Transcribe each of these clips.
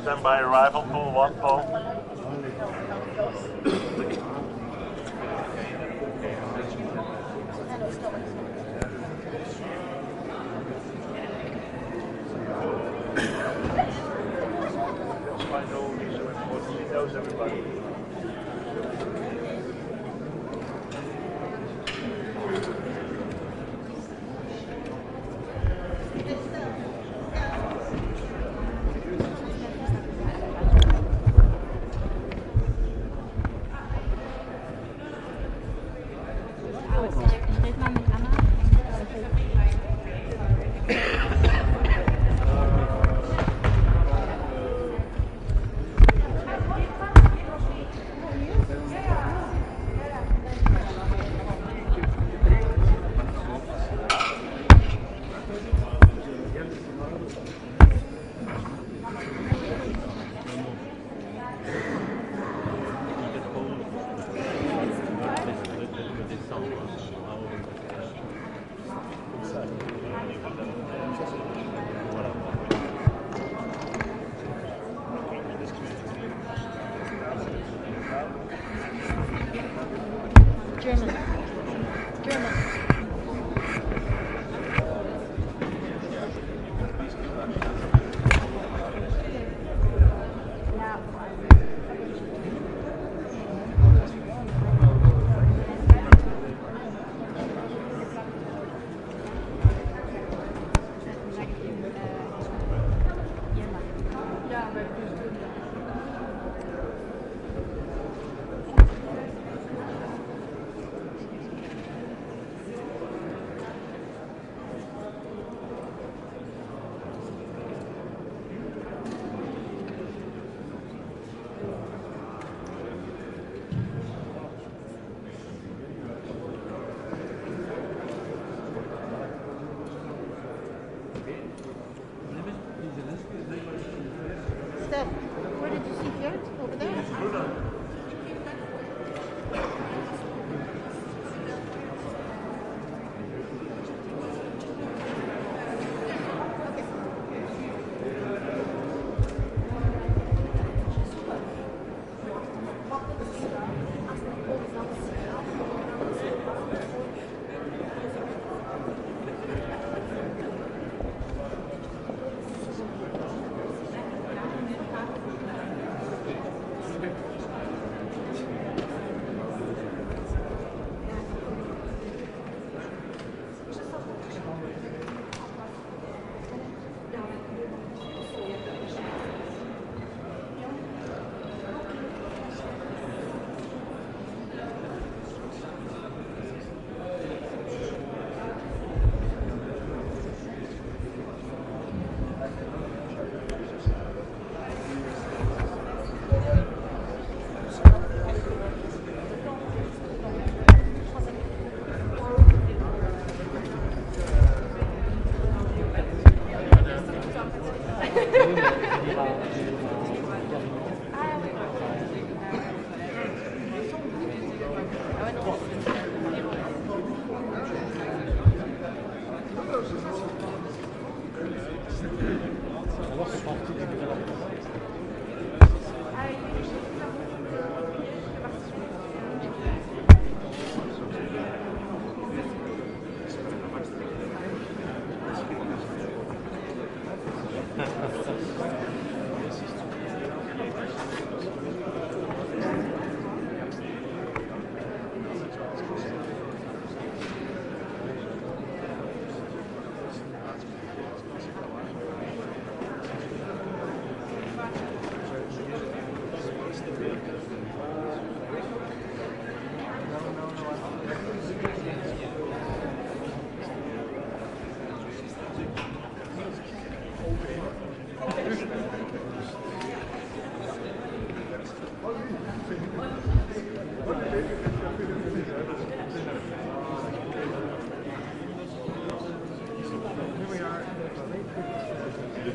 Stand by arrival, pull one pole. Final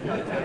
Fuente.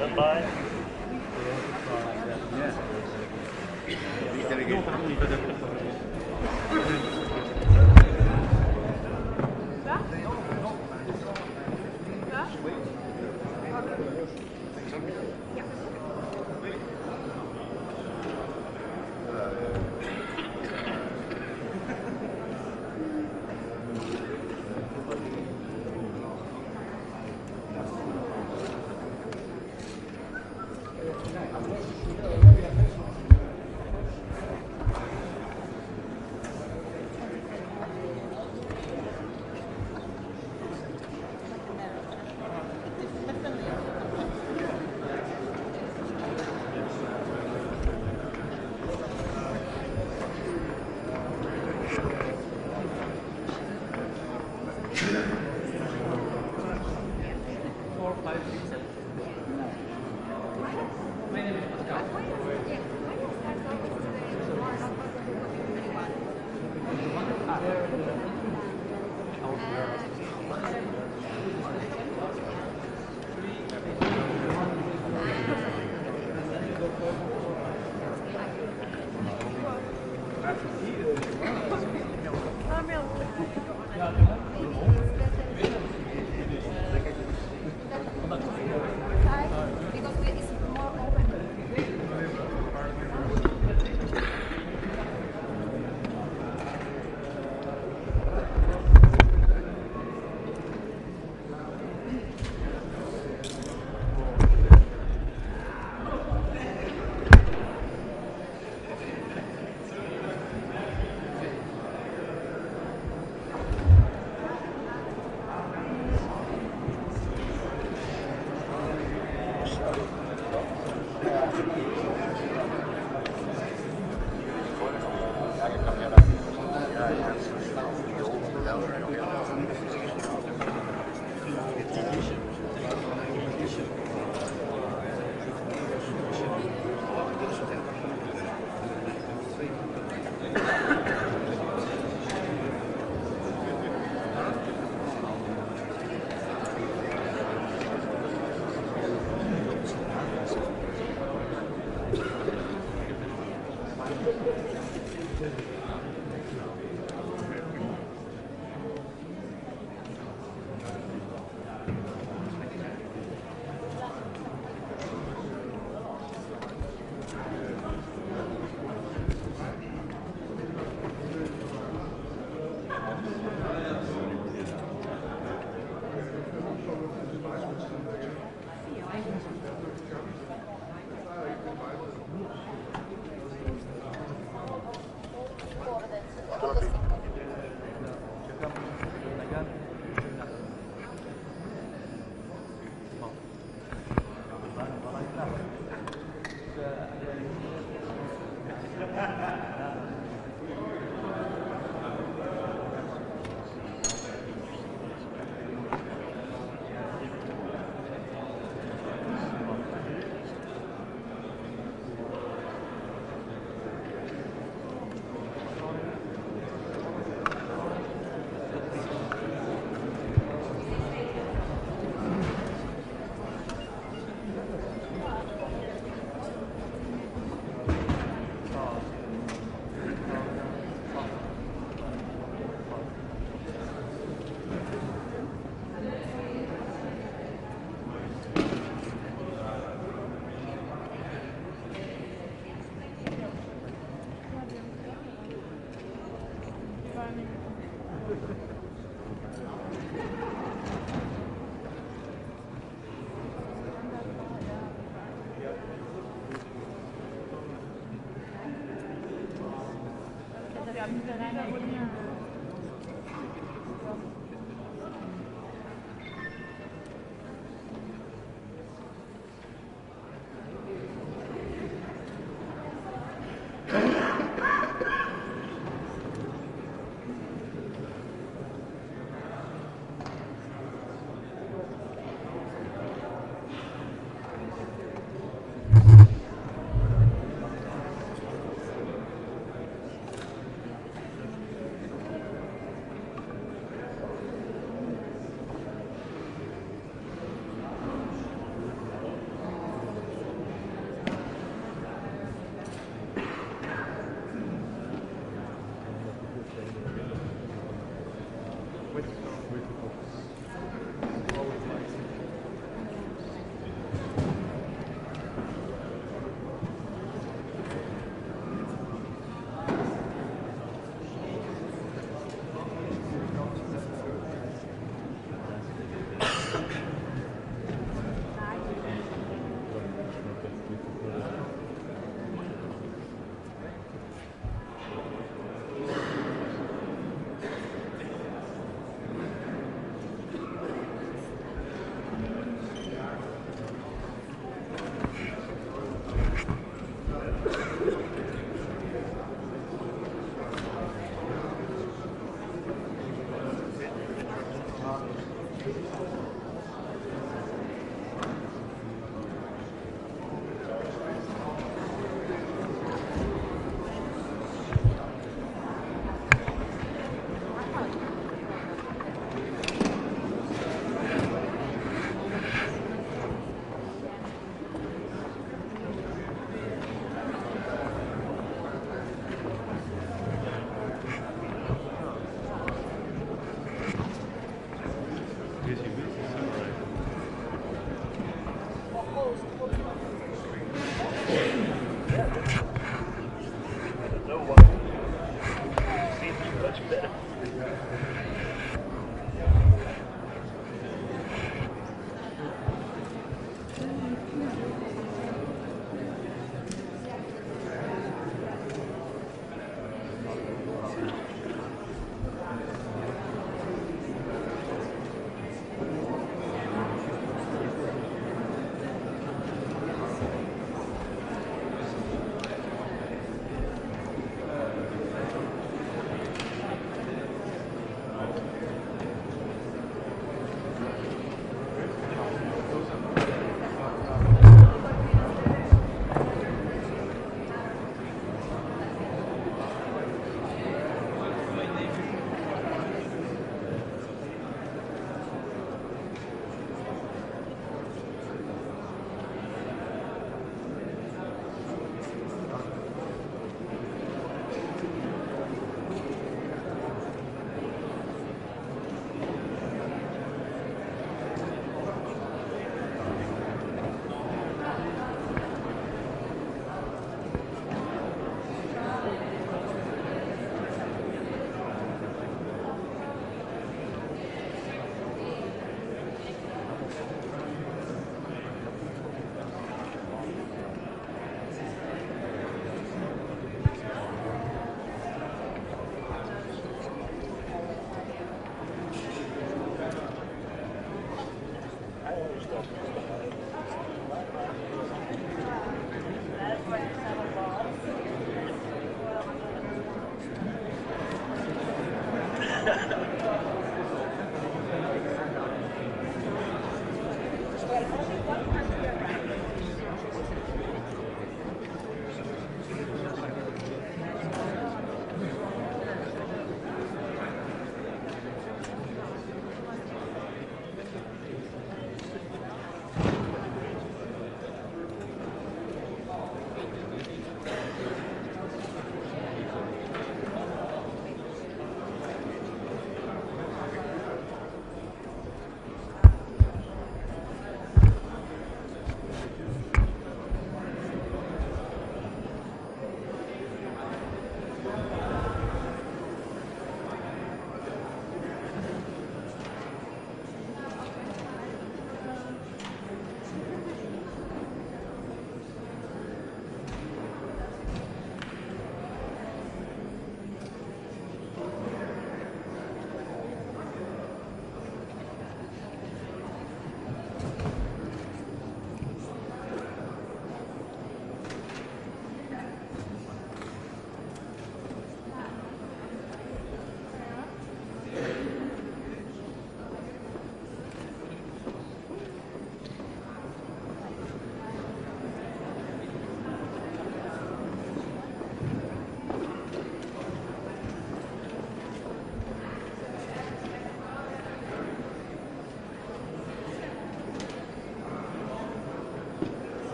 Stand by.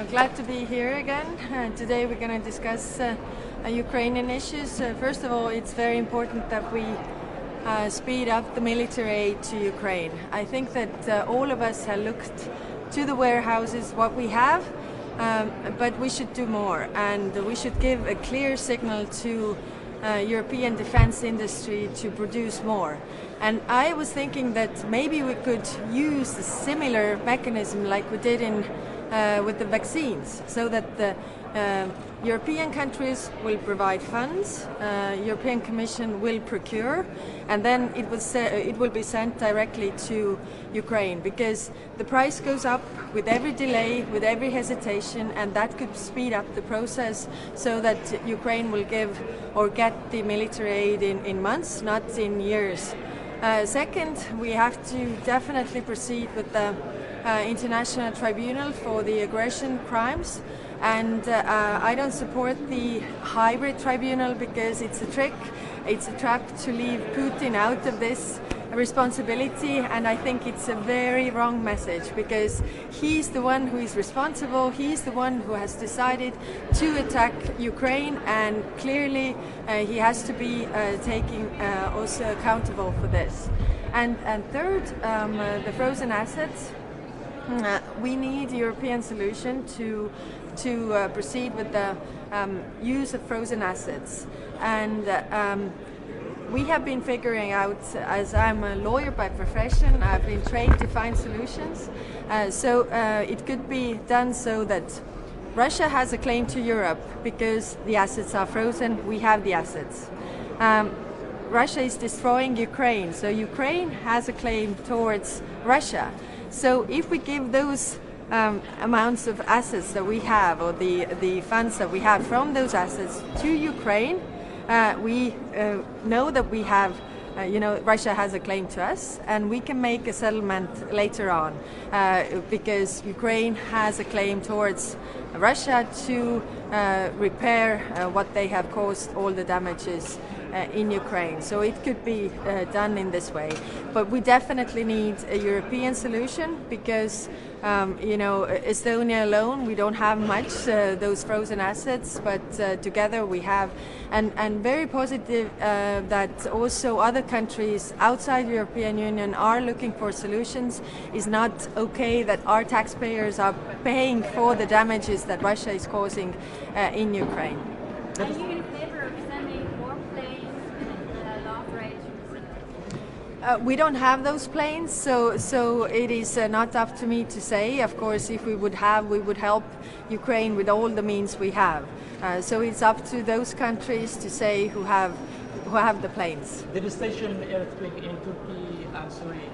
Glad to be here again. Today we're going to discuss Ukrainian issues. First of all, it's very important that we speed up the military aid to Ukraine. I think that all of us have looked to the warehouses, what we have, but we should do more, and we should give a clear signal to European defense industry to produce more. And I was thinking that maybe we could use a similar mechanism like we did in with the vaccines, so that the European countries will provide funds, European Commission will procure, and then it will be sent directly to Ukraine, because the price goes up with every delay, with every hesitation, and that could speed up the process so that Ukraine will give or get the military aid in months, not in years. Second, we have to definitely proceed with the International Tribunal for the aggression crimes, and I don't support the hybrid tribunal because it's a trick, it's a trap to leave Putin out of this responsibility, and I think it's a very wrong message, because he's the one who is responsible, he's the one who has decided to attack Ukraine, and clearly he has to be taken also accountable for this. And third, the frozen assets. We need a European solution to proceed with the use of frozen assets, and we have been figuring out, as I'm a lawyer by profession, I've been trained to find solutions, so it could be done so that Russia has a claim to Europe because the assets are frozen, we have the assets. Russia is destroying Ukraine, so Ukraine has a claim towards Russia. So if we give those amounts of assets that we have, or the funds that we have from those assets to Ukraine, we know that we have, Russia has a claim to us, and we can make a settlement later on, because Ukraine has a claim towards Russia to repair what they have caused, all the damages in Ukraine. So it could be done in this way. But we definitely need a European solution, because Estonia alone, we don't have much, those frozen assets, but together we have, and very positive that also other countries outside the European Union are looking for solutions. It's not okay that our taxpayers are paying for the damages that Russia is causing in Ukraine. Are you in favor of sending more planes and long-range? We don't have those planes, so it is not up to me to say. Of course, if we would have, we would help Ukraine with all the means we have. So it's up to those countries to say who have who have the planes. Devastation earthquake in Turkey and Syria.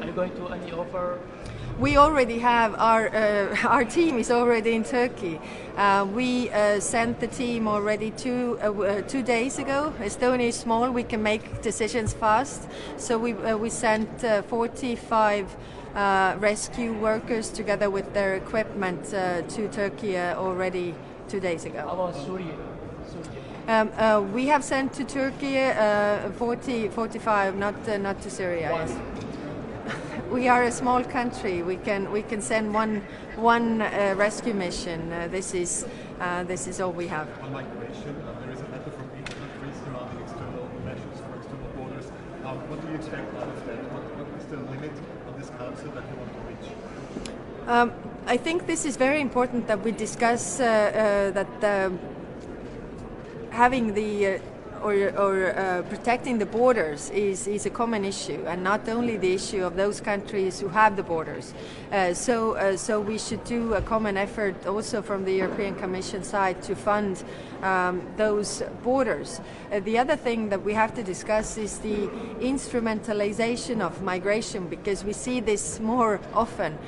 Are you going to any offer? We already have our team is already in Turkey. We sent the team already 2 days ago. Estonia is small; we can make decisions fast. So we sent 45 rescue workers together with their equipment to Turkey already 2 days ago. How about Syria? We have sent to Turkey 45, not to Syria. Why? Yes. We are a small country. We can send one rescue mission. This is all we have. On migration, there is a letter from 8 countries surrounding external measures for external borders. What do you expect out of that? What is the limit of this council that you want to reach? I think this is very important that we discuss that having the protecting the borders is a common issue, and not only the issue of those countries who have the borders. So we should do a common effort also from the European Commission side to fund those borders. The other thing that we have to discuss is the instrumentalization of migration, because we see this more often.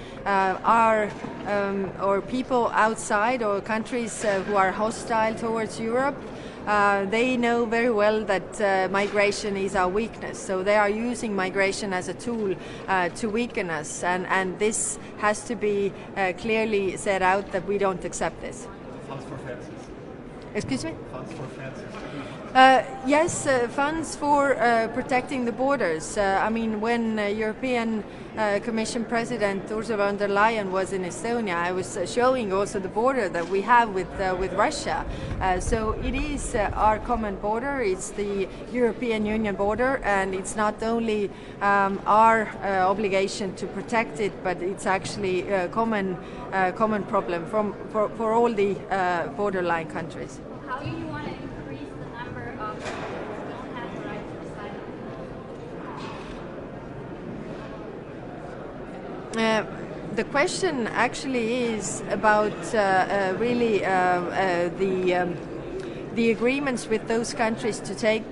Or people outside, or countries who are hostile towards Europe, they know very well that migration is our weakness, so they are using migration as a tool to weaken us, and this has to be clearly said out that we don't accept this. Funds for fences. Excuse me? Funds for fences. Yes, funds for protecting the borders. I mean, when European Commission President Ursula von der Leyen was in Estonia, I was showing also the border that we have with Russia. So it is our common border. It's the European Union border, and it's not only our obligation to protect it, but it's actually a common problem for all the borderline countries. How do you want to increase the number of people who don't have the right to asylum? The question actually is about really the agreements with those countries to take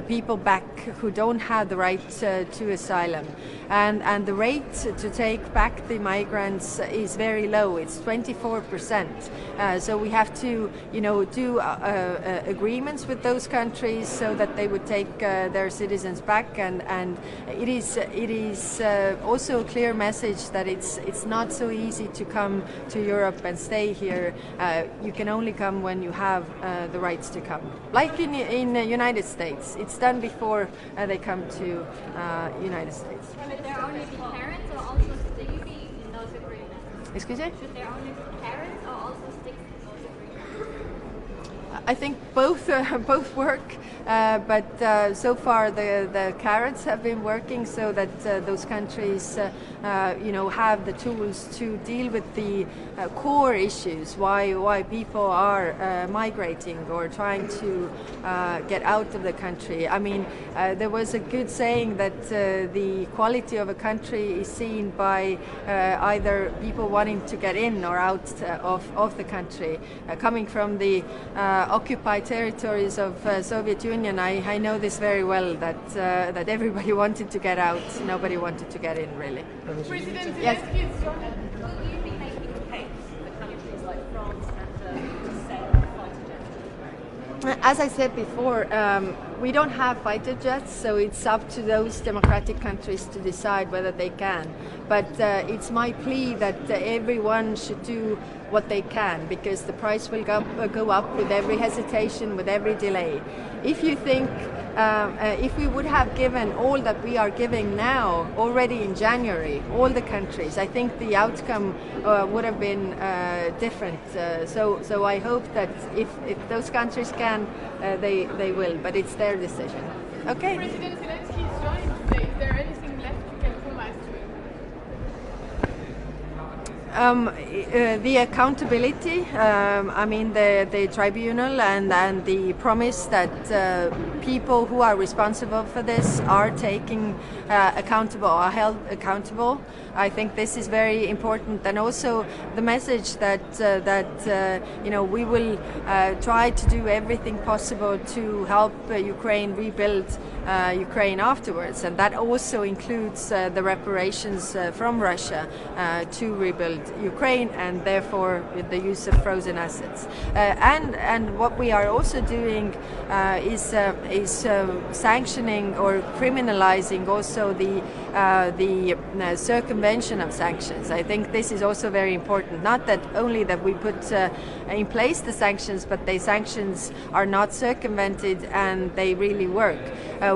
people back who don't have the right to asylum. And the rate to take back the migrants is very low. It's 24%. So we have to, do agreements with those countries so that they would take their citizens back. And it is also a clear message that it's not so easy to come to Europe and stay here. You can only come when you have the rights to come. Like in the United States, it's done before they come to United States. Should there only be parents or also sticks in those agreements? Excuse me? Should there only be parents or also sticks in those agreements? I think both work, but so far the carrots have been working, so that those countries, have the tools to deal with the core issues, why people are migrating or trying to get out of the country. I mean, there was a good saying that the quality of a country is seen by either people wanting to get in or out of the country. Coming from the occupied territories of Soviet Union, I know this very well, that everybody wanted to get out, nobody wanted to get in, really. President Yes. Zelensky is joining. Will you be making the case for countries like France and to send fighter jets? As I said before, we don't have fighter jets, so it's up to those democratic countries to decide whether they can. But it's my plea that everyone should do what they can, because the price will go up with every hesitation, with every delay. If you think, if we would have given all that we are giving now already in January, all the countries, I think the outcome would have been different. So I hope that if those countries can, they will, but it's their decision. Okay. President Zelensky is joining today. Is there anything left you can promise to him? The accountability, I mean the tribunal and the promise that people who are responsible for this are taking accountable, are held accountable. I think this is very important, and also the message that we will try to do everything possible to help Ukraine rebuild Ukraine afterwards, and that also includes the reparations from Russia to rebuild Ukraine, and therefore the use of frozen assets. And what we are also doing is sanctioning or criminalizing also the circumvention of sanctions. I think this is also very important. Not that only that we put in place the sanctions, but the sanctions are not circumvented and they really work.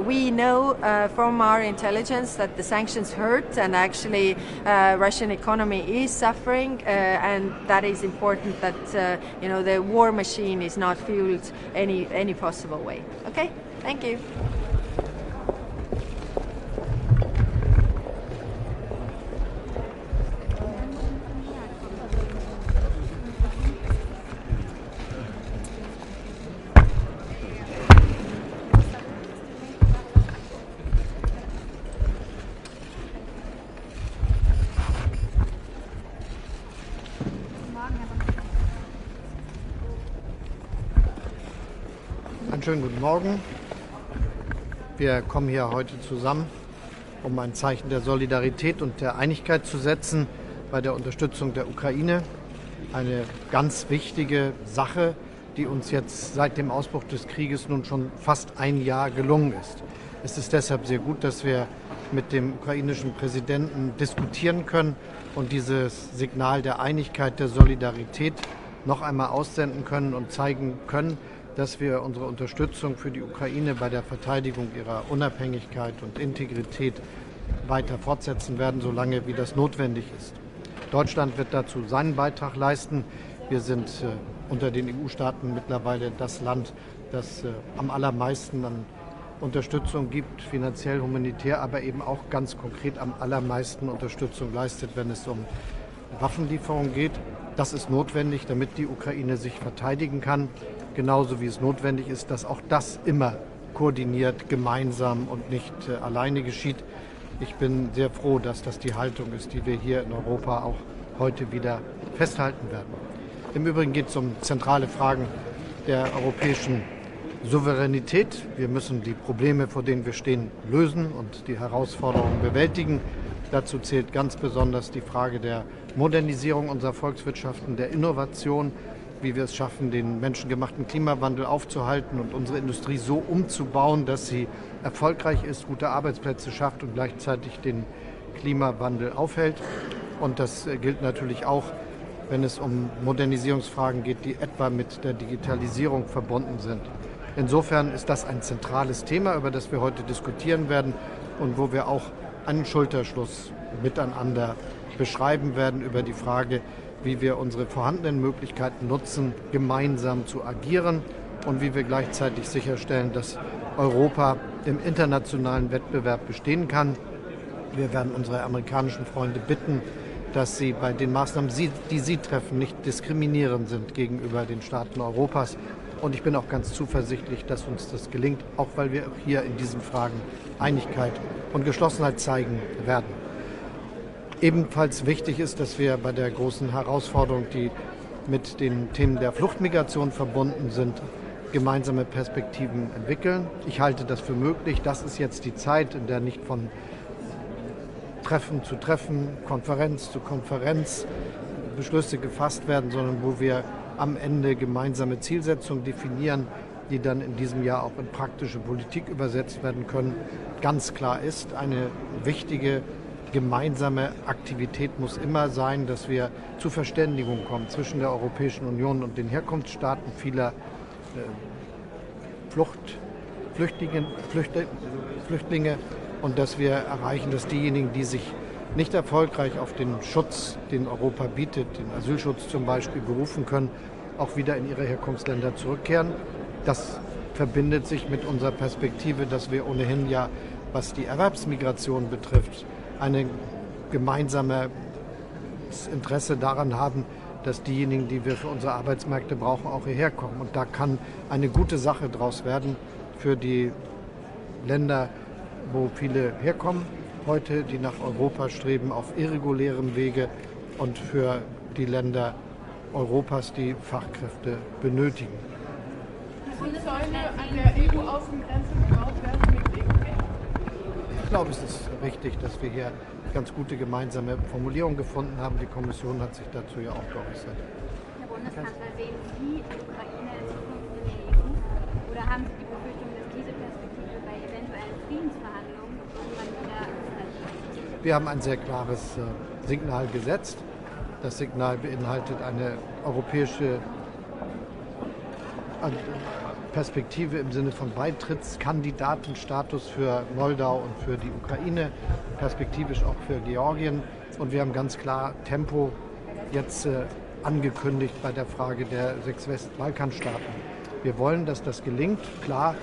We know from our intelligence that the sanctions hurt, and actually Russian economy is suffering, and that is important that the war machine is not fueled any possible way. Okay, thank you. Einen schönen guten Morgen. Wir kommen hier heute zusammen, um ein Zeichen der Solidarität und der Einigkeit zu setzen bei der Unterstützung der Ukraine. Eine ganz wichtige Sache, die uns jetzt seit dem Ausbruch des Krieges nun schon fast ein Jahr gelungen ist. Es ist deshalb sehr gut, dass wir mit dem ukrainischen Präsidenten diskutieren können und dieses Signal der Einigkeit, der Solidarität noch einmal aussenden können und zeigen können, dass wir unsere Unterstützung für die Ukraine bei der Verteidigung ihrer Unabhängigkeit und Integrität weiter fortsetzen werden, solange wie das notwendig ist. Deutschland wird dazu seinen Beitrag leisten. Wir sind unter den EU-Staaten mittlerweile das Land, das am allermeisten an Unterstützung gibt, finanziell, humanitär, aber eben auch ganz konkret am allermeisten Unterstützung leistet, wenn es um Waffenlieferungen geht. Das ist notwendig, damit die Ukraine sich verteidigen kann. Genauso wie es notwendig ist, dass auch das immer koordiniert, gemeinsam und nicht alleine geschieht. Ich bin sehr froh, dass das die Haltung ist, die wir hier in Europa auch heute wieder festhalten werden. Im Übrigen geht es um zentrale Fragen der europäischen Souveränität. Wir müssen die Probleme, vor denen wir stehen, lösen und die Herausforderungen bewältigen. Dazu zählt ganz besonders die Frage der Modernisierung unserer Volkswirtschaften, der Innovation, wie wir es schaffen, den menschengemachten Klimawandel aufzuhalten und unsere Industrie so umzubauen, dass sie erfolgreich ist, gute Arbeitsplätze schafft und gleichzeitig den Klimawandel aufhält. Und das gilt natürlich auch, wenn es um Modernisierungsfragen geht, die etwa mit der Digitalisierung verbunden sind. Insofern ist das ein zentrales Thema, über das wir heute diskutieren werden und wo wir auch einen Schulterschluss miteinander beschreiben werden über die Frage, wie wir unsere vorhandenen Möglichkeiten nutzen, gemeinsam zu agieren und wie wir gleichzeitig sicherstellen, dass Europa im internationalen Wettbewerb bestehen kann. Wir werden unsere amerikanischen Freunde bitten, dass sie bei den Maßnahmen, die sie treffen, nicht diskriminierend sind gegenüber den Staaten Europas. Und ich bin auch ganz zuversichtlich, dass uns das gelingt, auch weil wir hier in diesen Fragen Einigkeit und Geschlossenheit zeigen werden. Ebenfalls wichtig ist, dass wir bei der großen Herausforderung, die mit den Themen der Fluchtmigration verbunden sind, gemeinsame Perspektiven entwickeln. Ich halte das für möglich. Das ist jetzt die Zeit, in der nicht von Treffen zu Treffen, Konferenz zu Konferenz Beschlüsse gefasst werden, sondern wo wir am Ende gemeinsame Zielsetzungen definieren, die dann in diesem Jahr auch in praktische Politik übersetzt werden können. Ganz klar ist, eine wichtige gemeinsame Aktivität muss immer sein, dass wir zu Verständigung kommen zwischen der Europäischen Union und den Herkunftsstaaten vieler Flüchtlinge und dass wir erreichen, dass diejenigen, die sich nicht erfolgreich auf den Schutz, den Europa bietet, den Asylschutz zum Beispiel, berufen können, auch wieder in ihre Herkunftsländer zurückkehren. Das verbindet sich mit unserer Perspektive, dass wir ohnehin ja, was die Erwerbsmigration betrifft, eine gemeinsame das Interesse daran haben, dass diejenigen, die wir für unsere Arbeitsmärkte brauchen, auch hierher kommen. Und da kann eine gute Sache draus werden für die Länder, wo viele herkommen heute, die nach Europa streben, auf irregulärem Wege, und für die Länder Europas, die Fachkräfte benötigen. Die Zäune an der EU-Außengrenze gebaut werden mit EU. Ich glaube, es ist richtig, dass wir hier ganz gute gemeinsame Formulierungen gefunden haben. Die Kommission hat sich dazu ja auch geäußert. Herr Bundeskanzler, sehen Sie die Ukraine in Zukunft in der EU? Oder haben Sie die Befürchtung, dass diese Perspektive bei eventuellen Friedensverhandlungen irgendwann wieder ist? Wir haben ein sehr klares Signal gesetzt. Das Signal beinhaltet eine europäische Perspektive im Sinne von Beitrittskandidatenstatus für Moldau und für die Ukraine, perspektivisch auch für Georgien. Und wir haben ganz klar Tempo jetzt angekündigt bei der Frage der 6 Westbalkanstaaten. Wir wollen, dass das gelingt. Klar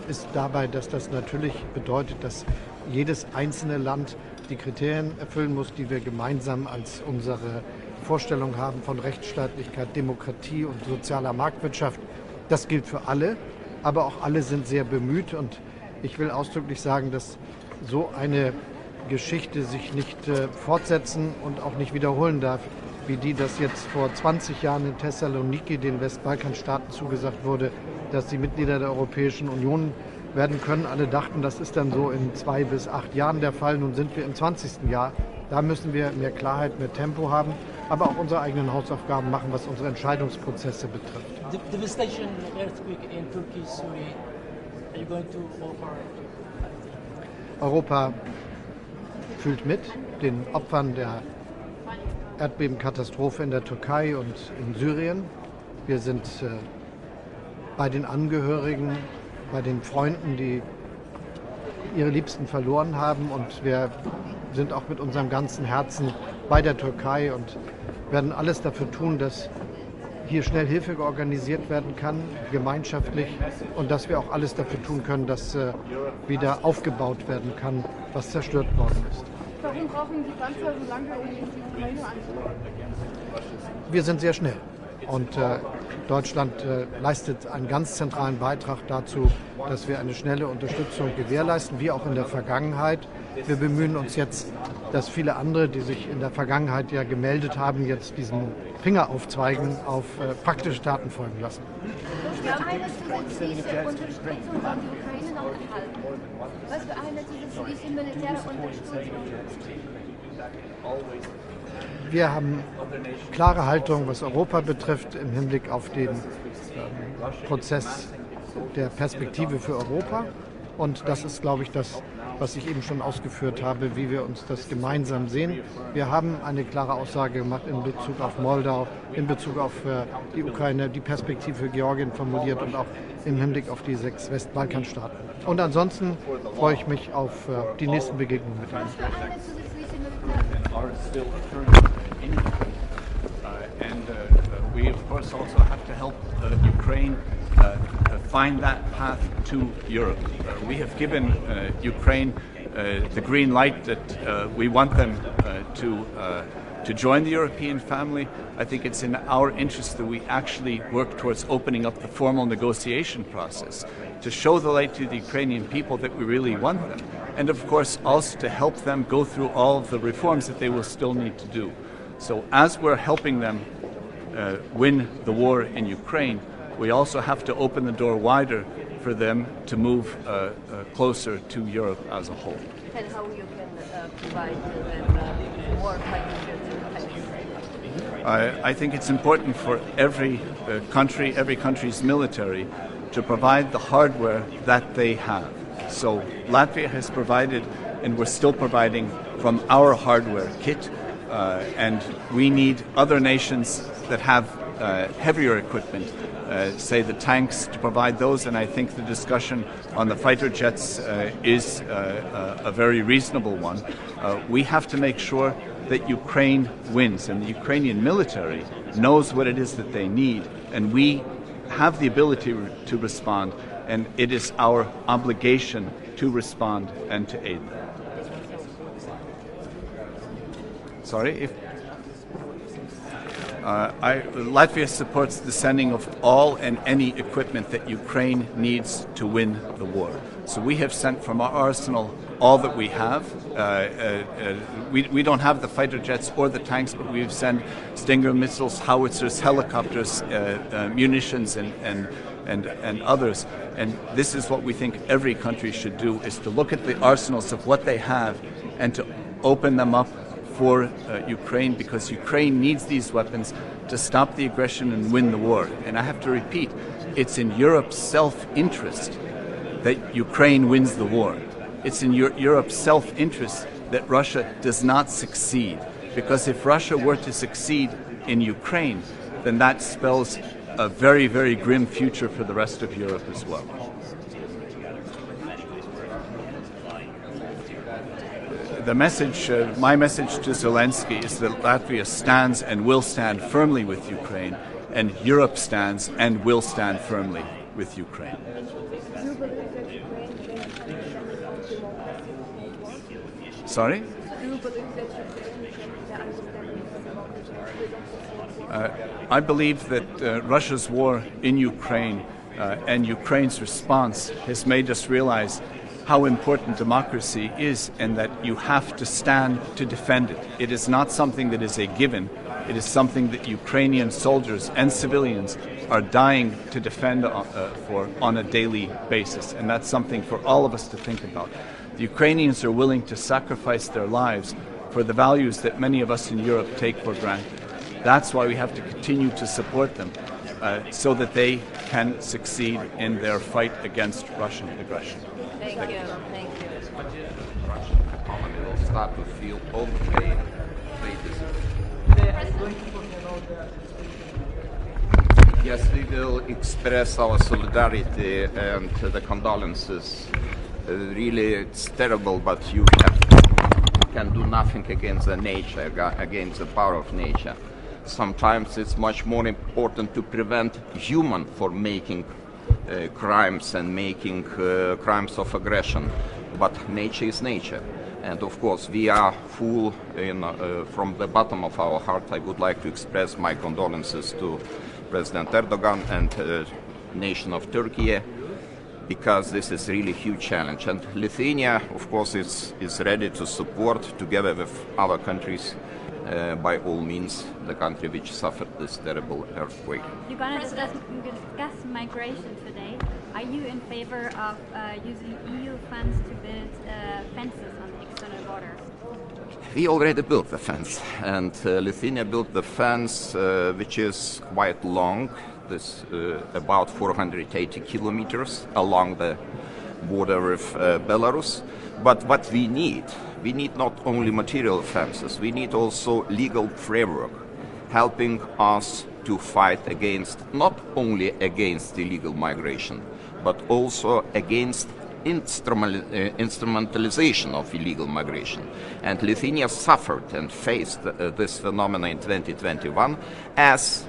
ist dabei, dass das natürlich bedeutet, dass jedes einzelne Land die Kriterien erfüllen muss, die wir gemeinsam als unsere Vorstellung haben von Rechtsstaatlichkeit, Demokratie und sozialer Marktwirtschaft. Das gilt für alle, aber auch alle sind sehr bemüht. Und ich will ausdrücklich sagen, dass so eine Geschichte sich nicht fortsetzen und auch nicht wiederholen darf, wie die, dass jetzt vor 20 Jahren in Thessaloniki den Westbalkanstaaten zugesagt wurde, dass sie Mitglieder der Europäischen Union werden können. Alle dachten, das ist dann so in 2 bis 8 Jahren der Fall. Nun sind wir im 20. Jahr. Da müssen wir mehr Klarheit, mehr Tempo haben, aber auch unsere eigenen Hausaufgaben machen, was unsere Entscheidungsprozesse betrifft. Devastation, earthquake in Turkey, Syria. Are you going to offer? Europa fühlt mit den Opfern der Erdbebenkatastrophe in der Türkei und in Syrien. Wir sind bei den Angehörigen, bei den Freunden, die ihre Liebsten verloren haben, und wir sind auch mit unserem ganzen Herzen bei der Türkei und werden alles dafür tun, dass hier schnell Hilfe organisiert werden kann, gemeinschaftlich, und dass wir auch alles dafür tun können, dass wieder aufgebaut werden kann, was zerstört worden ist. Warum brauchen die Panzer so lange, um die Ukraine anzukommen? Wir sind sehr schnell. Und Deutschland leistet einen ganz zentralen Beitrag dazu, dass wir eine schnelle Unterstützung gewährleisten, wie auch in der Vergangenheit. Wir bemühen uns jetzt, dass viele andere, die sich in der Vergangenheit ja gemeldet haben, jetzt diesen Finger aufzweigen, auf praktische Taten folgen lassen. Was für eine zusätzliche Unterstützung soll die Ukraine noch erhalten? Was für eine zusätzliche militärische Unterstützung? Wir haben klare Haltung, was Europa betrifft, im Hinblick auf den Prozess der Perspektive für Europa. Und das ist, glaube ich, das, was ich eben schon ausgeführt habe, wie wir uns das gemeinsam sehen. Wir haben eine klare Aussage gemacht in Bezug auf Moldau, in Bezug auf die Ukraine, die Perspektive für Georgien formuliert und auch im Hinblick auf die 6 Westbalkanstaaten. Und ansonsten freue ich mich auf die nächsten Begegnungen mit Ihnen. Was für eine zusätzliche militärische are still currently in we of course also have to help Ukraine find that path to Europe. We have given Ukraine the green light that we want them to join the European family. I think it's in our interest that we actually work towards opening up the formal negotiation process to show the light to the Ukrainian people that we really want them, and of course also to help them go through all of the reforms that they will still need to do. So as we're helping them win the war in Ukraine, we also have to open the door wider for them to move closer to Europe as a whole. And how you can provide them more financial I think it's important for every country's military to provide the hardware that they have. So Latvia has provided, and we're still providing from our hardware kit, and we need other nations that have heavier equipment, say the tanks, to provide those, and I think the discussion on the fighter jets is a very reasonable one. We have to make sure that Ukraine wins, and the Ukrainian military knows what it is that they need, and we have the ability to respond, and it is our obligation to respond and to aid them. Sorry, if Latvia supports the sending of all and any equipment that Ukraine needs to win the war. So we have sent from our arsenal all that we have. We don't have the fighter jets or the tanks, but we've sent Stinger missiles, howitzers, helicopters, munitions, and others. And this is what we think every country should do, is to look at the arsenals of what they have and to open them up for Ukraine, because Ukraine needs these weapons to stop the aggression and win the war. And I have to repeat, it's in Europe's self-interest that Ukraine wins the war. It's in Europe's self-interest that Russia does not succeed. Because if Russia were to succeed in Ukraine, then that spells a very, very grim future for the rest of Europe as well. The message, my message to Zelensky is that Latvia stands and will stand firmly with Ukraine, and Europe stands and will stand firmly with Ukraine. Sorry? I believe that Russia's war in Ukraine and Ukraine's response has made us realize how important democracy is, and that you have to stand to defend it. It is not something that is a given. It is something that Ukrainian soldiers and civilians are dying to defend for on a daily basis. And that's something for all of us to think about. The Ukrainians are willing to sacrifice their lives for the values that many of us in Europe take for granted. That's why we have to continue to support them so that they can succeed in their fight against Russian aggression. Thank you. Thank you. Russian economy will start to feel all the pain they deserve. Yes, we will express our solidarity and the condolences. Really, it's terrible, but you can do nothing against the nature, against the power of nature. Sometimes it's much more important to prevent human from making crimes and making crimes of aggression, but nature is nature. And of course, we are full from the bottom of our heart. I would like to express my condolences to President Erdogan and nation of Turkey, because this is really a huge challenge. And Lithuania, of course, is ready to support, together with other countries, by all means, the country which suffered this terrible earthquake. You're going to discuss migration today. Are you in favor of using EU funds to build fences on the external borders? We already built the fence, and Lithuania built the fence, which is quite long. This about 480 kilometers along the border with Belarus. But what we need not only material fences, we need also legal framework helping us to fight against, not only against illegal migration, but also against instrumentalization of illegal migration. And Lithuania suffered and faced this phenomenon in 2021 as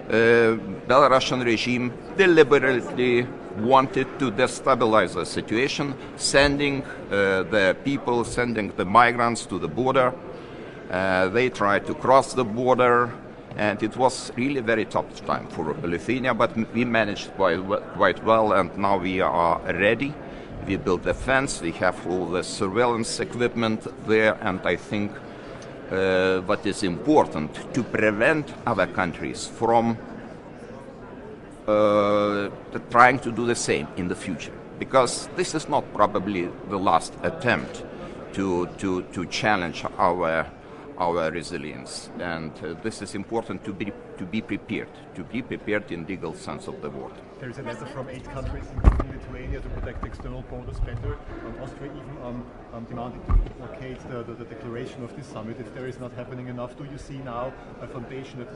Belarusian regime deliberately wanted to destabilize the situation, sending the people, sending the migrants to the border. They tried to cross the border, and it was really a very tough time for Lithuania, but we managed quite well, and now we are ready. We built a fence, we have all the surveillance equipment there, and I think what is important to prevent other countries from trying to do the same in the future, because this is not probably the last attempt to challenge our resilience, and this is important to be prepared in legal sense of the word. There is a letter from 8 countries, including Lithuania, to protect external borders better. Austria even demanded to blockade the declaration of this summit. If there is not happening enough, do you see now a foundation that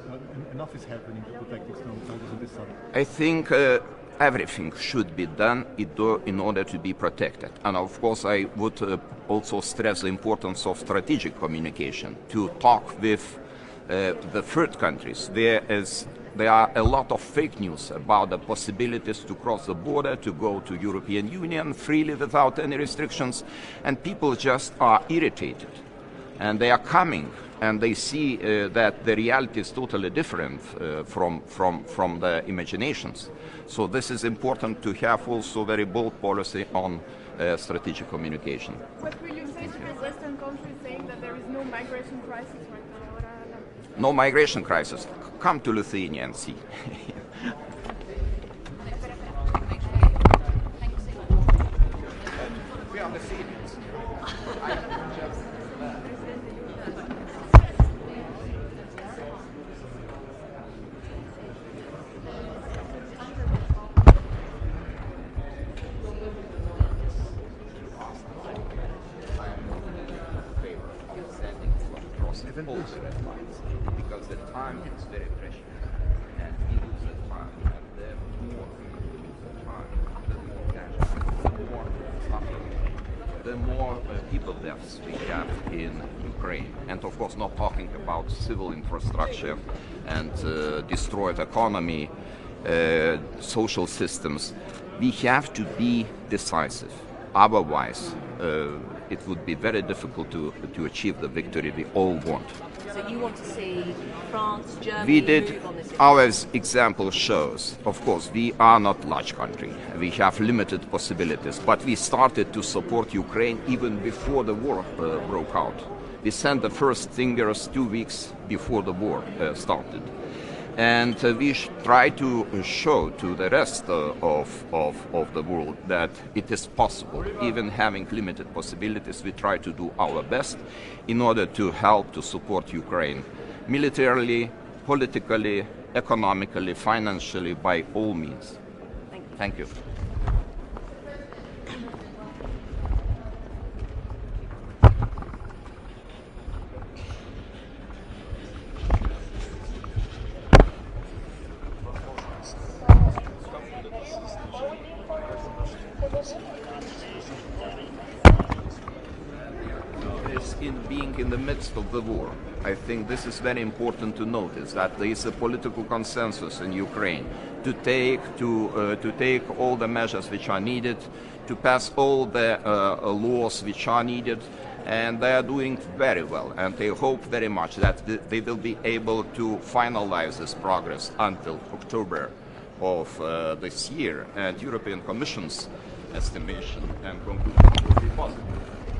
enough is happening to protect external borders in this summit? I think everything should be done in order to be protected. And of course, I would also stress the importance of strategic communication, to talk with the third countries. There are a lot of fake news about the possibilities to cross the border, to go to European Union freely without any restrictions, and people just are irritated. and they are coming, and they see that the reality is totally different from the imaginations. So this is important to have also very bold policy on strategic communication. What will you say to the Western countries saying that there is no migration crisis right now? No migration crisis. Come to Lithuania and see. We are Lithuanians. Because the time is very precious, and we lose the time, and the more we lose the time, the more casualties, the more suffering, the more people deaths we have in Ukraine. And of course, not talking about civil infrastructure and destroyed economy, social systems. We have to be decisive. Otherwise, it would be very difficult to achieve the victory we all want. So you want to see France, Germany We did, move on this? our example shows, of course, we are not large country. We have limited possibilities, but we started to support Ukraine even before the war broke out. We sent the first fingers 2 weeks before the war started. And we try to show to the rest of the world that it is possible. Even having limited possibilities, we try to do our best in order to help to support Ukraine militarily, politically, economically, financially, by all means. Thank you. In being in the midst of the war, I think this is very important to notice that there is a political consensus in Ukraine to take all the measures which are needed, to pass all the laws which are needed, and they are doing very well. And I hope very much that they will be able to finalize this progress until October of this year. And European Commission's estimation and conclusion will be positive.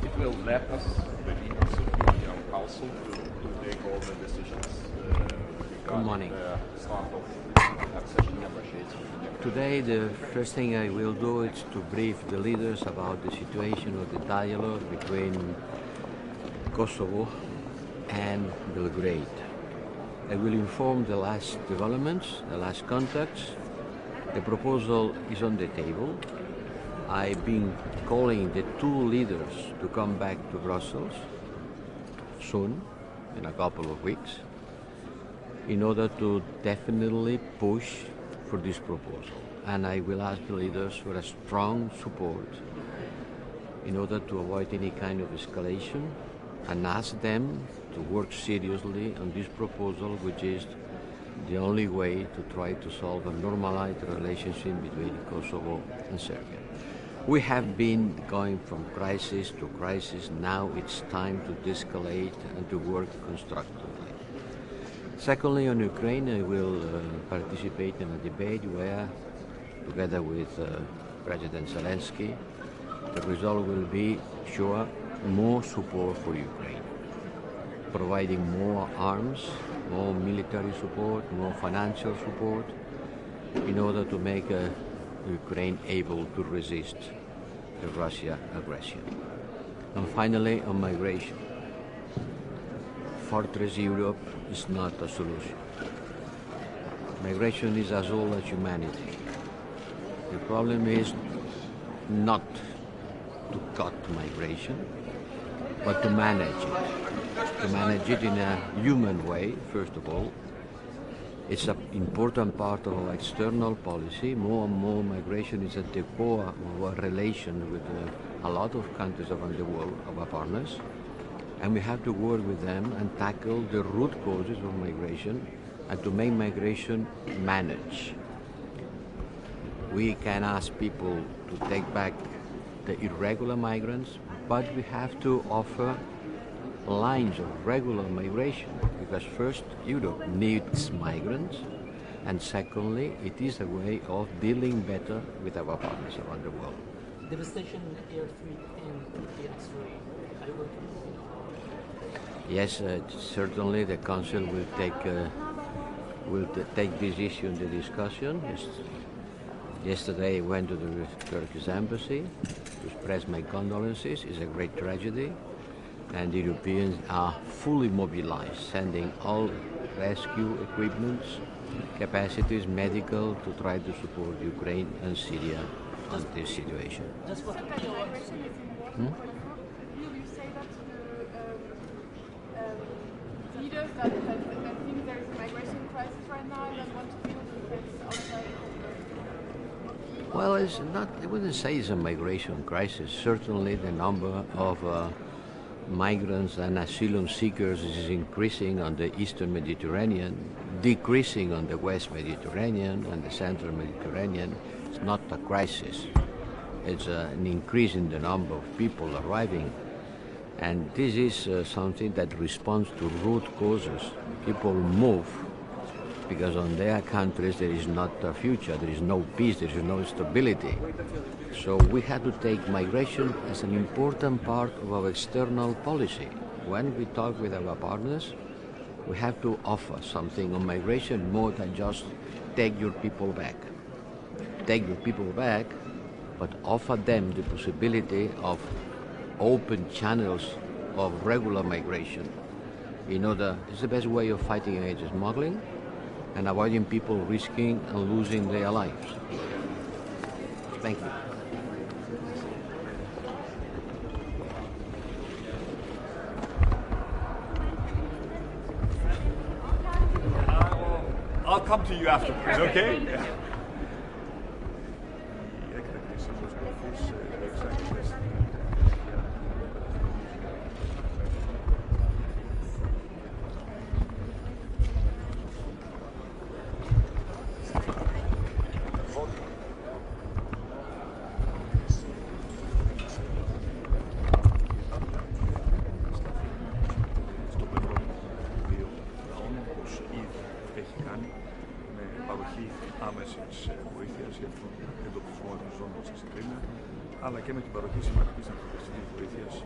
It will let us, the leaders of the European Council, to take all the decisions regarding the start of accession negotiations. Today, the first thing I will do is to brief the leaders about the situation of the dialogue between Kosovo and Belgrade. I will inform the last developments, the last contacts. The proposal is on the table. I've been calling the two leaders to come back to Brussels soon, in a couple of weeks, in order to definitely push for this proposal. And I will ask the leaders for a strong support in order to avoid any kind of escalation, and ask them to work seriously on this proposal, which is the only way to try to solve a normalized relationship between Kosovo and Serbia. We have been going from crisis to crisis. Now it's time to de-escalate and to work constructively. Secondly, on Ukraine, I will participate in a debate where, together with President Zelensky, the result will be, sure, more support for Ukraine, providing more arms, more military support, more financial support, in order to make Ukraine able to resist the Russia aggression. And finally, on migration. Fortress Europe is not a solution. Migration is as old as humanity. The problem is not to cut migration, but to manage it. To manage it in a human way, first of all. It's an important part of our external policy. More and more migration is at the core of our relation with a lot of countries around the world, our partners. And we have to work with them and tackle the root causes of migration and to make migration manage. We can ask people to take back the irregular migrants, but we have to offer lines of regular migration, because first, Europe needs migrants, and secondly, it is a way of dealing better with our partners around the world. Devastation Air 3 and Turkey X-ray. Are you going to? Yes, certainly the Council will take this issue into discussion. Yesterday I went to the Turkish embassy to express my condolences. It's a great tragedy, and the Europeans are fully mobilized, sending all rescue equipments, capacities, medical, to try to support Ukraine and Syria on this situation. Just what migration is important for you. You say that to the leaders that think there is a migration crisis right now and that want to build defense outside. Well, it's not. I wouldn't say it's a migration crisis. Certainly, the number of migrants and asylum seekers is increasing on the Eastern Mediterranean, decreasing on the West Mediterranean and the Central Mediterranean. It's not a crisis. It's an increase in the number of people arriving. And this is something that responds to root causes. People move because on their countries there is not a future, there is no peace, there is no stability. So we have to take migration as an important part of our external policy. When we talk with our partners, we have to offer something on migration more than just take your people back. Take your people back, but offer them the possibility of open channels of regular migration. It's the best way of fighting against smuggling and avoiding people risking and losing their lives. Thank you. I'll come to you afterwards, okay? Yeah. αλλά και με την παροχή σημαντικής ανθρωπιστικής βοήθειας.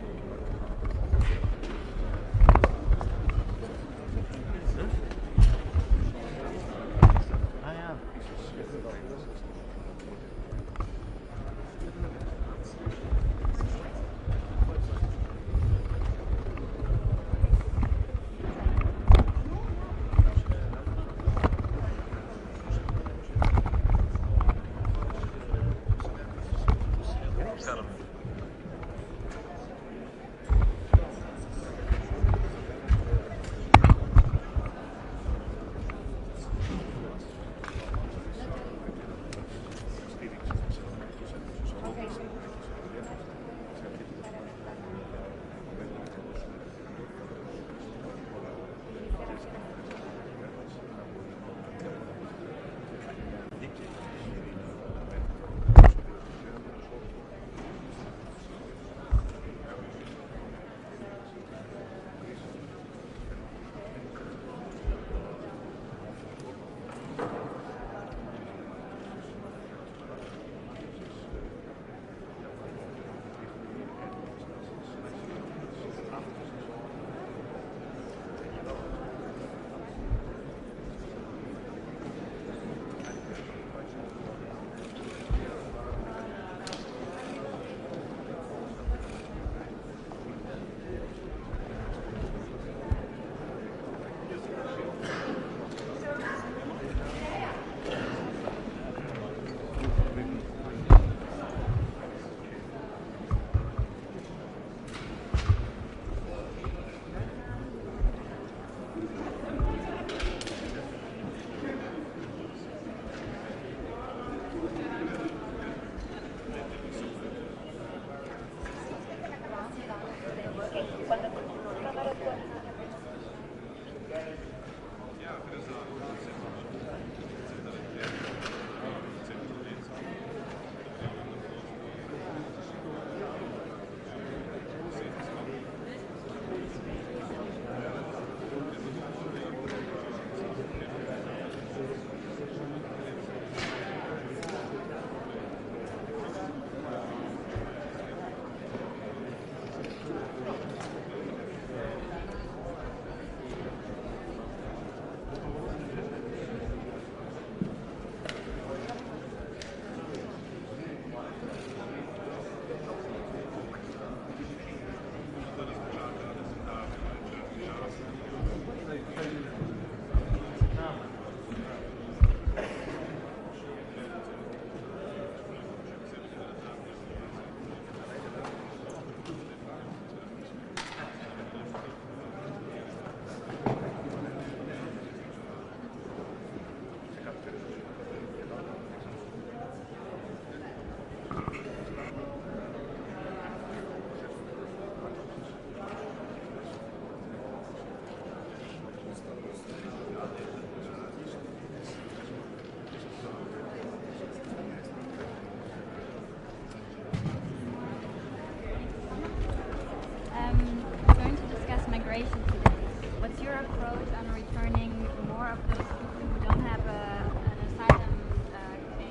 approach on returning more of those people who don't have an asylum claim in the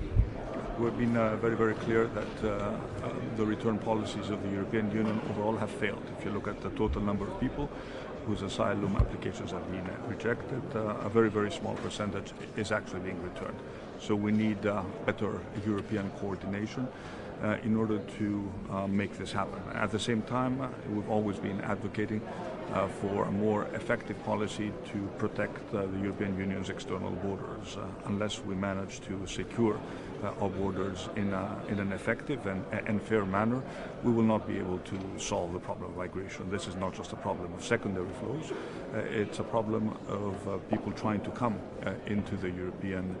EU? We've been very, very clear that the return policies of the European Union overall have failed. If you look at the total number of people whose asylum applications have been rejected, a very, very small percentage is actually being returned. So we need better European coordination in order to make this happen. At the same time, we've always been advocating for a more effective policy to protect the European Union's external borders. Unless we manage to secure our borders in an effective and fair manner, we will not be able to solve the problem of migration. This is not just a problem of secondary flows, it's a problem of people trying to come into the European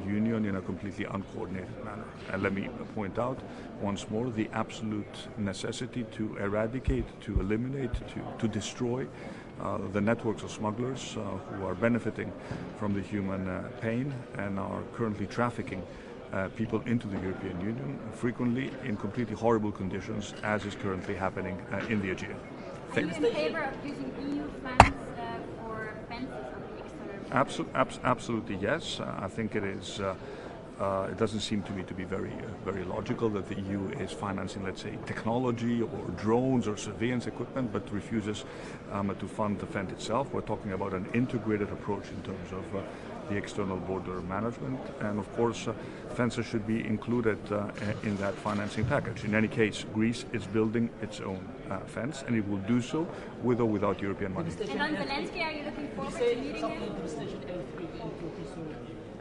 Union in a completely uncoordinated manner. And let me point out once more the absolute necessity to eradicate, to eliminate, to destroy the networks of smugglers who are benefiting from the human pain and are currently trafficking people into the European Union, frequently in completely horrible conditions, as is currently happening in the Aegean. Are you in favor of using EU funds for fences on the external? Absolutely, yes. I think it is. It doesn't seem to me to be very logical that the EU is financing, let's say, technology or drones or surveillance equipment, but refuses to fund the fence itself. We're talking about an integrated approach in terms of the external border management, and of course fences should be included in that financing package. In any case, Greece is building its own fence, and it will do so with or without European money. And on Zelensky, are you looking forward to meeting him?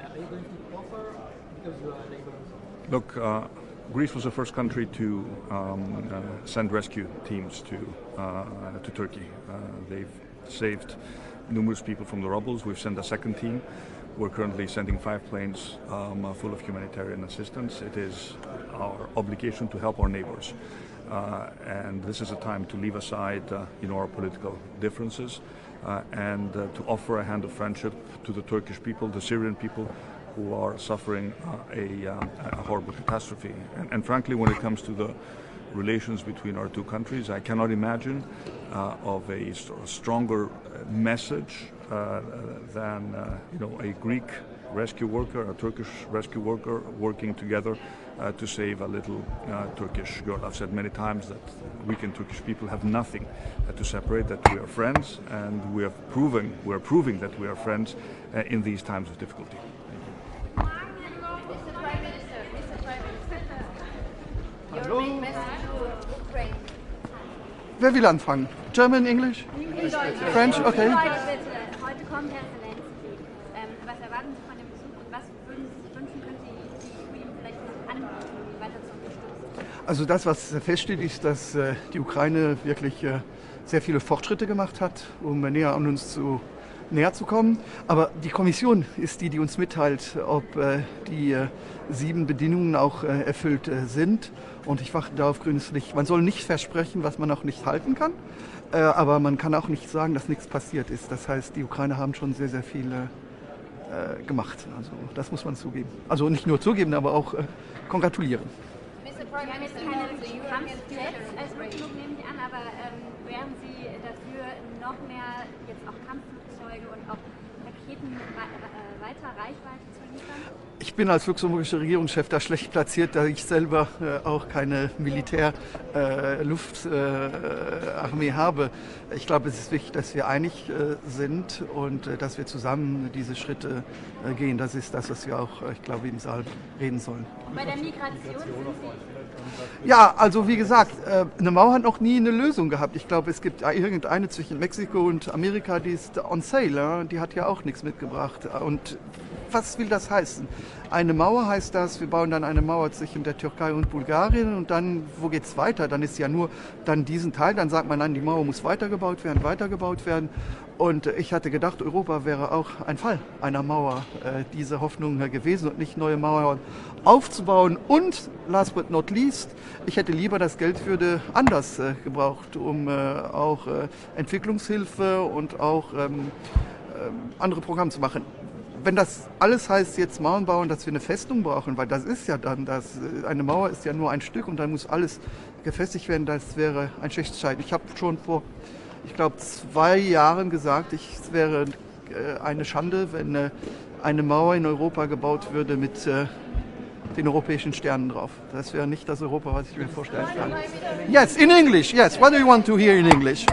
Are you going to offer, because you are Labour? Look, Greece was the first country to send rescue teams to Turkey. They've saved numerous people from the rubbles. We've sent a second team. We're currently sending 5 planes full of humanitarian assistance. It is our obligation to help our neighbors. And this is a time to leave aside our political differences and to offer a hand of friendship to the Turkish people, the Syrian people, who are suffering a horrible catastrophe. And frankly, when it comes to the relations between our two countries, I cannot imagine of a stronger message than a Greek rescue worker, a Turkish rescue worker working together to save a little Turkish girl. I've said many times that weakened Turkish people have nothing to separate, that we are friends, and we're proving that we are friends in these times of difficulty. Your main message to Ukraine. Wer will anfangen? German, English? French? Okay. Heute kommt Herr Zelensky. Was erwarten Sie von dem Besuch und was würden Sie sich wünschen, können Sie die EU vielleicht anbieten, um weiter zu unterstützen? Also das, was feststeht, ist, dass die Ukraine wirklich sehr viele Fortschritte gemacht hat, um näher an uns näher zu kommen. Aber die Kommission ist die uns mitteilt, ob die 7 Bedingungen auch erfüllt sind. Und ich warte da auf grünes Licht. Man soll nicht versprechen, was man auch nicht halten kann. Aber man kann auch nicht sagen, dass nichts passiert ist. Das heißt, die Ukrainer haben schon sehr, sehr viel gemacht. Also das muss man zugeben. Also nicht nur zugeben, aber auch kongratulieren. Wir haben jetzt keine Kampfjets als Rückflug, nehme ich an, aber wären Sie dafür, noch mehr jetzt auch Kampfflugzeuge und auch Raketen mit weiter Reichweite zu liefern? Ich bin als luxemburgischer Regierungschef da schlecht platziert, da ich selber auch keine Militär-Luftarmee habe. Ich glaube, es ist wichtig, dass wir einig sind und dass wir zusammen diese Schritte gehen. Das ist das, was wir auch, ich glaube, im Saal reden sollen. Bei der Migration sind Sie... Ja, also wie gesagt, eine Mauer hat noch nie eine Lösung gehabt. Ich glaube, es gibt irgendeine zwischen Mexiko und Amerika, die ist on sale, die hat ja auch nichts mitgebracht. Und was will das heißen? Eine Mauer heißt das, wir bauen dann eine Mauer zwischen der Türkei und Bulgarien und dann, wo geht es weiter? Dann ist ja nur dann diesen Teil, dann sagt man, nein, die Mauer muss weitergebaut werden. Und ich hatte gedacht, Europa wäre auch ein Fall einer Mauer, diese Hoffnung gewesen und nicht neue Mauern aufzubauen. Und last but not least, ich hätte lieber das Geld würde anders gebraucht, um auch Entwicklungshilfe und auch andere Programme zu machen. Wenn das alles heißt, jetzt Mauern bauen, dass wir eine Festung brauchen, weil das ist ja dann, eine Mauer ist ja nur ein Stück und dann muss alles gefestigt werden, das wäre ein schlechtes Scheitern. Ich habe schon vor ich glaube, 2 Jahren gesagt, es wäre eine Schande, wenn eine Mauer in Europa gebaut würde mit den europäischen Sternen drauf. Das wäre nicht das Europa, was ich mir vorstellen kann. Yes, in English, yes. What do you want to hear in English?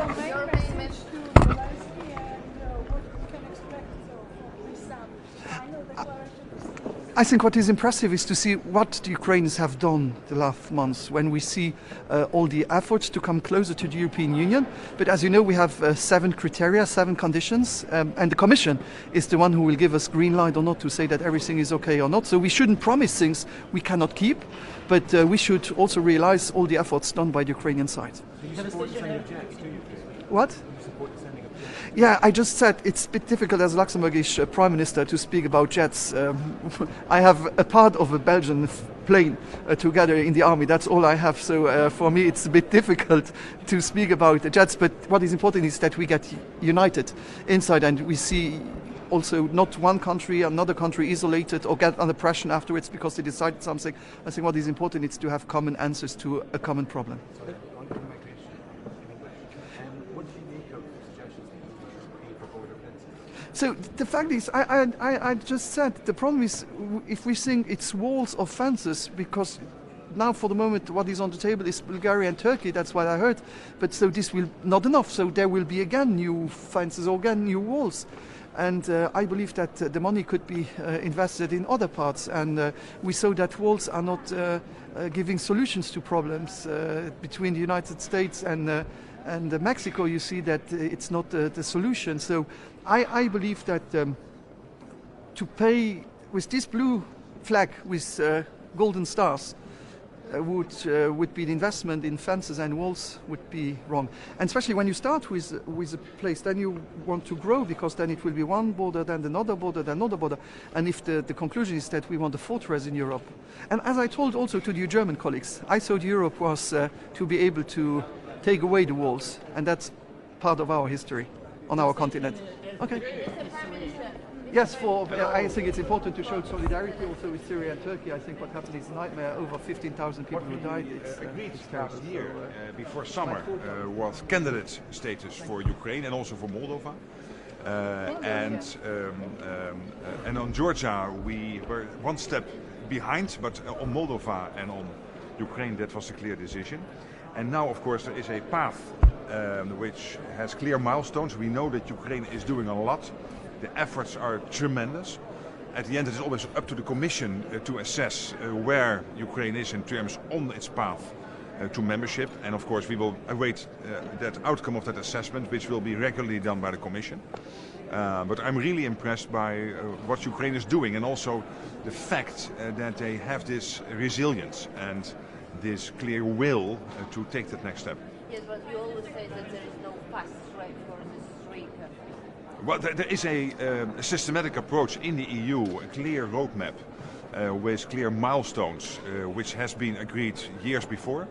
I think what is impressive is to see what the Ukrainians have done the last months when we see all the efforts to come closer to the European Union. But as you know, we have 7 criteria, 7 conditions, and the Commission is the one who will give us green light or not to say that everything is okay or not. So we shouldn't promise things we cannot keep, but we should also realize all the efforts done by the Ukrainian side. What? Yeah, I just said it's a bit difficult as Luxembourgish Prime Minister to speak about jets. I have a part of a Belgian plane together in the army. That's all I have. So for me, it's a bit difficult to speak about the jets. But what is important is that we get united inside and we see also not one country, another country isolated or get under pressure afterwards because they decided something. I think what is important is to have common answers to a common problem. So the fact is, I just said, the problem is if we think it's walls or fences, because now for the moment what is on the table is Bulgaria and Turkey, that's what I heard, but so this will not enough, so there will be again new fences or again new walls. And I believe that the money could be invested in other parts, and we saw that walls are not giving solutions to problems between the United States and Mexico. You see that it's not the solution. So I believe that to pay with this blue flag with golden stars would be the investment in fences and walls would be wrong. And especially when you start with a place, then you want to grow, because then it will be one border, then another border, then another border. And if the conclusion is that we want a fortress in Europe, and as I told also to the German colleagues, I thought Europe was to be able to take away the walls, and that's part of our history on our continent. Okay. Yes, I think it's important to show solidarity also with Syria and Turkey. I think what happened is a nightmare. Over 15,000 people who died. Agreed last year, before summer, was candidate status for Ukraine and also for Moldova. And on Georgia, we were one step behind, but on Moldova and on Ukraine, that was a clear decision. And now, of course, there is a path which has clear milestones. We know that Ukraine is doing a lot. The efforts are tremendous. At the end, it is always up to the Commission to assess where Ukraine is in terms on its path to membership. And of course, we will await that outcome of that assessment, which will be regularly done by the Commission. But I'm really impressed by what Ukraine is doing, and also the fact that they have this resilience and this clear will to take that next step. Yes, but you always say that there is no fast track for these 3 countries. Well, there is a systematic approach in the EU, a clear roadmap with clear milestones, which has been agreed years before,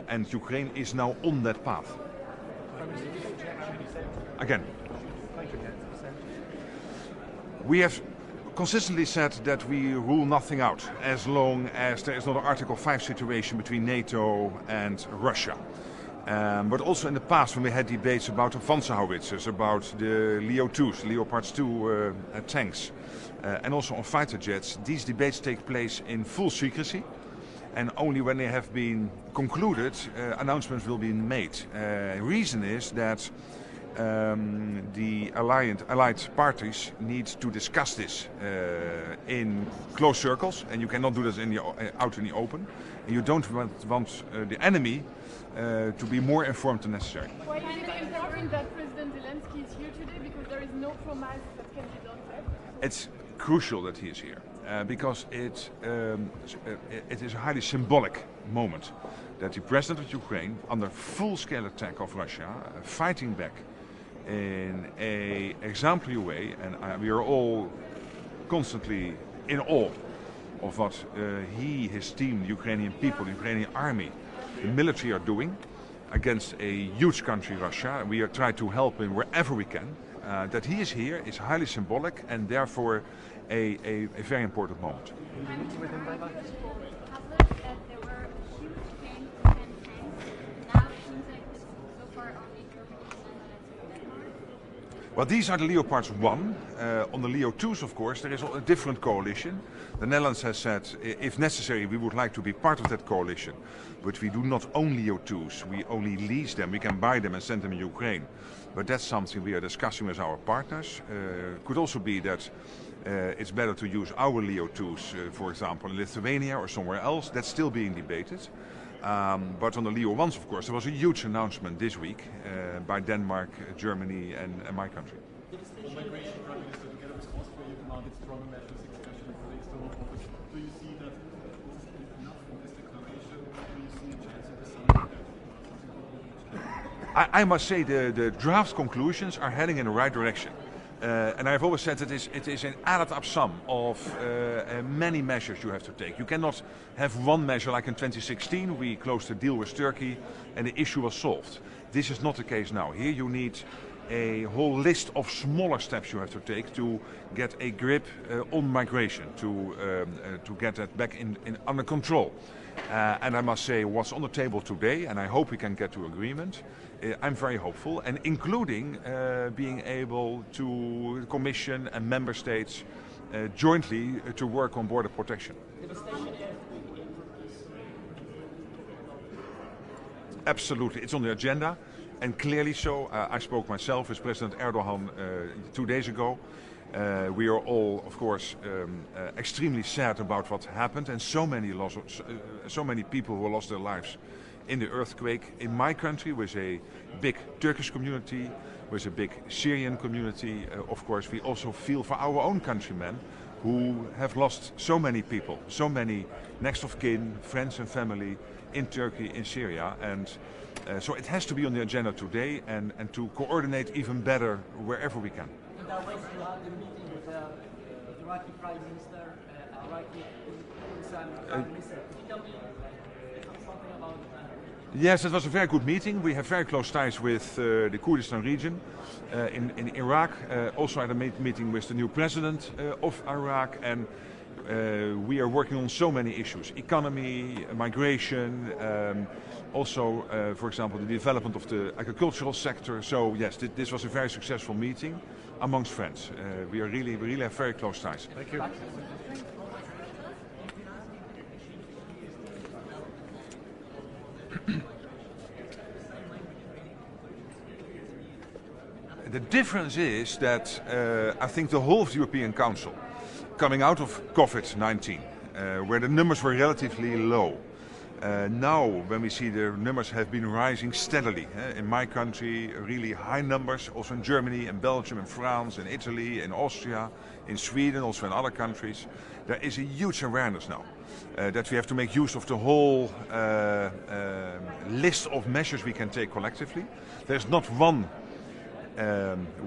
and Ukraine is now on that path. Again, we have consistently said that we rule nothing out as long as there is not an Article 5 situation between NATO and Russia. But also in the past, when we had debates about the Panzerhowitzers, about the Leo-2s, Leopards 2 tanks, and also on fighter jets, these debates take place in full secrecy, and only when they have been concluded, announcements will be made. Reason is that the allied parties need to discuss this in close circles, and you cannot do this out in the open. And you don't want the enemy to be more informed than necessary. Why is it important that President Zelensky is here today? Because there is no promise that can be done there. It's crucial that he is here because it is a highly symbolic moment that the president of Ukraine, under full-scale attack of Russia, fighting back in an exemplary way, and we are all constantly in awe of what he, his team, the Ukrainian people, the Ukrainian army, the military are doing against a huge country, Russia. We are trying to help him wherever we can. That he is here is highly symbolic and therefore a very important moment. Well, these are the Leopards 1. On the Leo 2s, of course, there is a different coalition. The Netherlands has said, if necessary, we would like to be part of that coalition. But we do not own Leo 2s. We only lease them. We can buy them and send them to Ukraine. But that's something we are discussing with our partners. Could also be that it's better to use our Leo 2s, for example, in Lithuania or somewhere else. That's still being debated. But on the Leo 1s, of course, there was a huge announcement this week by Denmark, Germany and my country. On migration, Prime Minister, together with Austria, you demanded stronger measures, especially for the external borders. Do you see that this is enough from this declaration? Do you see a chance of the summit that I must say the draft conclusions are heading in the right direction. And I've always said that it is an added up sum of many measures you have to take. You cannot have one measure like in 2016, we closed a deal with Turkey and the issue was solved. This is not the case now. Here you need a whole list of smaller steps you have to take to get a grip on migration, to get that back under control. And I must say what's on the table today, and I hope we can get to agreement, I'm very hopeful, and including being able to Commission and Member States jointly to work on border protection. Absolutely, it's on the agenda, and clearly so. I spoke myself with President Erdogan 2 days ago. We are all, of course, extremely sad about what happened, and so many people who lost their lives in the earthquake. In my country, with a big Turkish community, with a big Syrian community, of course, we also feel for our own countrymen who have lost so many people, so many next of kin, friends and family in Turkey, in Syria, and so it has to be on the agenda today, and to coordinate even better wherever we can. In that way, you had the meeting with the Iraqi Prime Minister, Iraqi Prime Minister. Could you tell me something about that? Yes, it was a very good meeting. We have very close ties with the Kurdistan region in Iraq. Also had a meeting with the new president of Iraq, and we are working on so many issues: economy, migration, also, for example, the development of the agricultural sector. So yes, this was a very successful meeting amongst friends. We really have very close ties. Thank you. The difference is that I think the whole of the European Council, coming out of COVID-19, where the numbers were relatively low, now when we see the numbers have been rising steadily, in my country really high numbers, also in Germany and Belgium and France and Italy and Austria, in Sweden, also in other countries, there is a huge awareness now that we have to make use of the whole list of measures we can take collectively. There's not one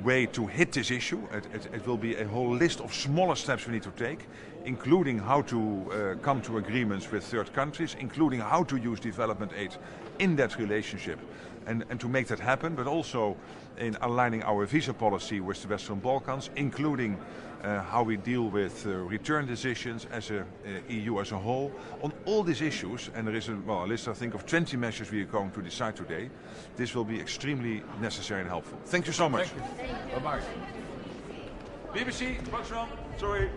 way to hit this issue. It will be a whole list of smaller steps we need to take, including how to come to agreements with third countries, including how to use development aid in that relationship and to make that happen, but also in aligning our visa policy with the Western Balkans, including how we deal with return decisions as a EU as a whole. On all these issues, and there is a list I think of 20 measures we are going to decide today, this will be extremely necessary and helpful. Thank you so much. Bye-bye. BBC, what's wrong? Sorry.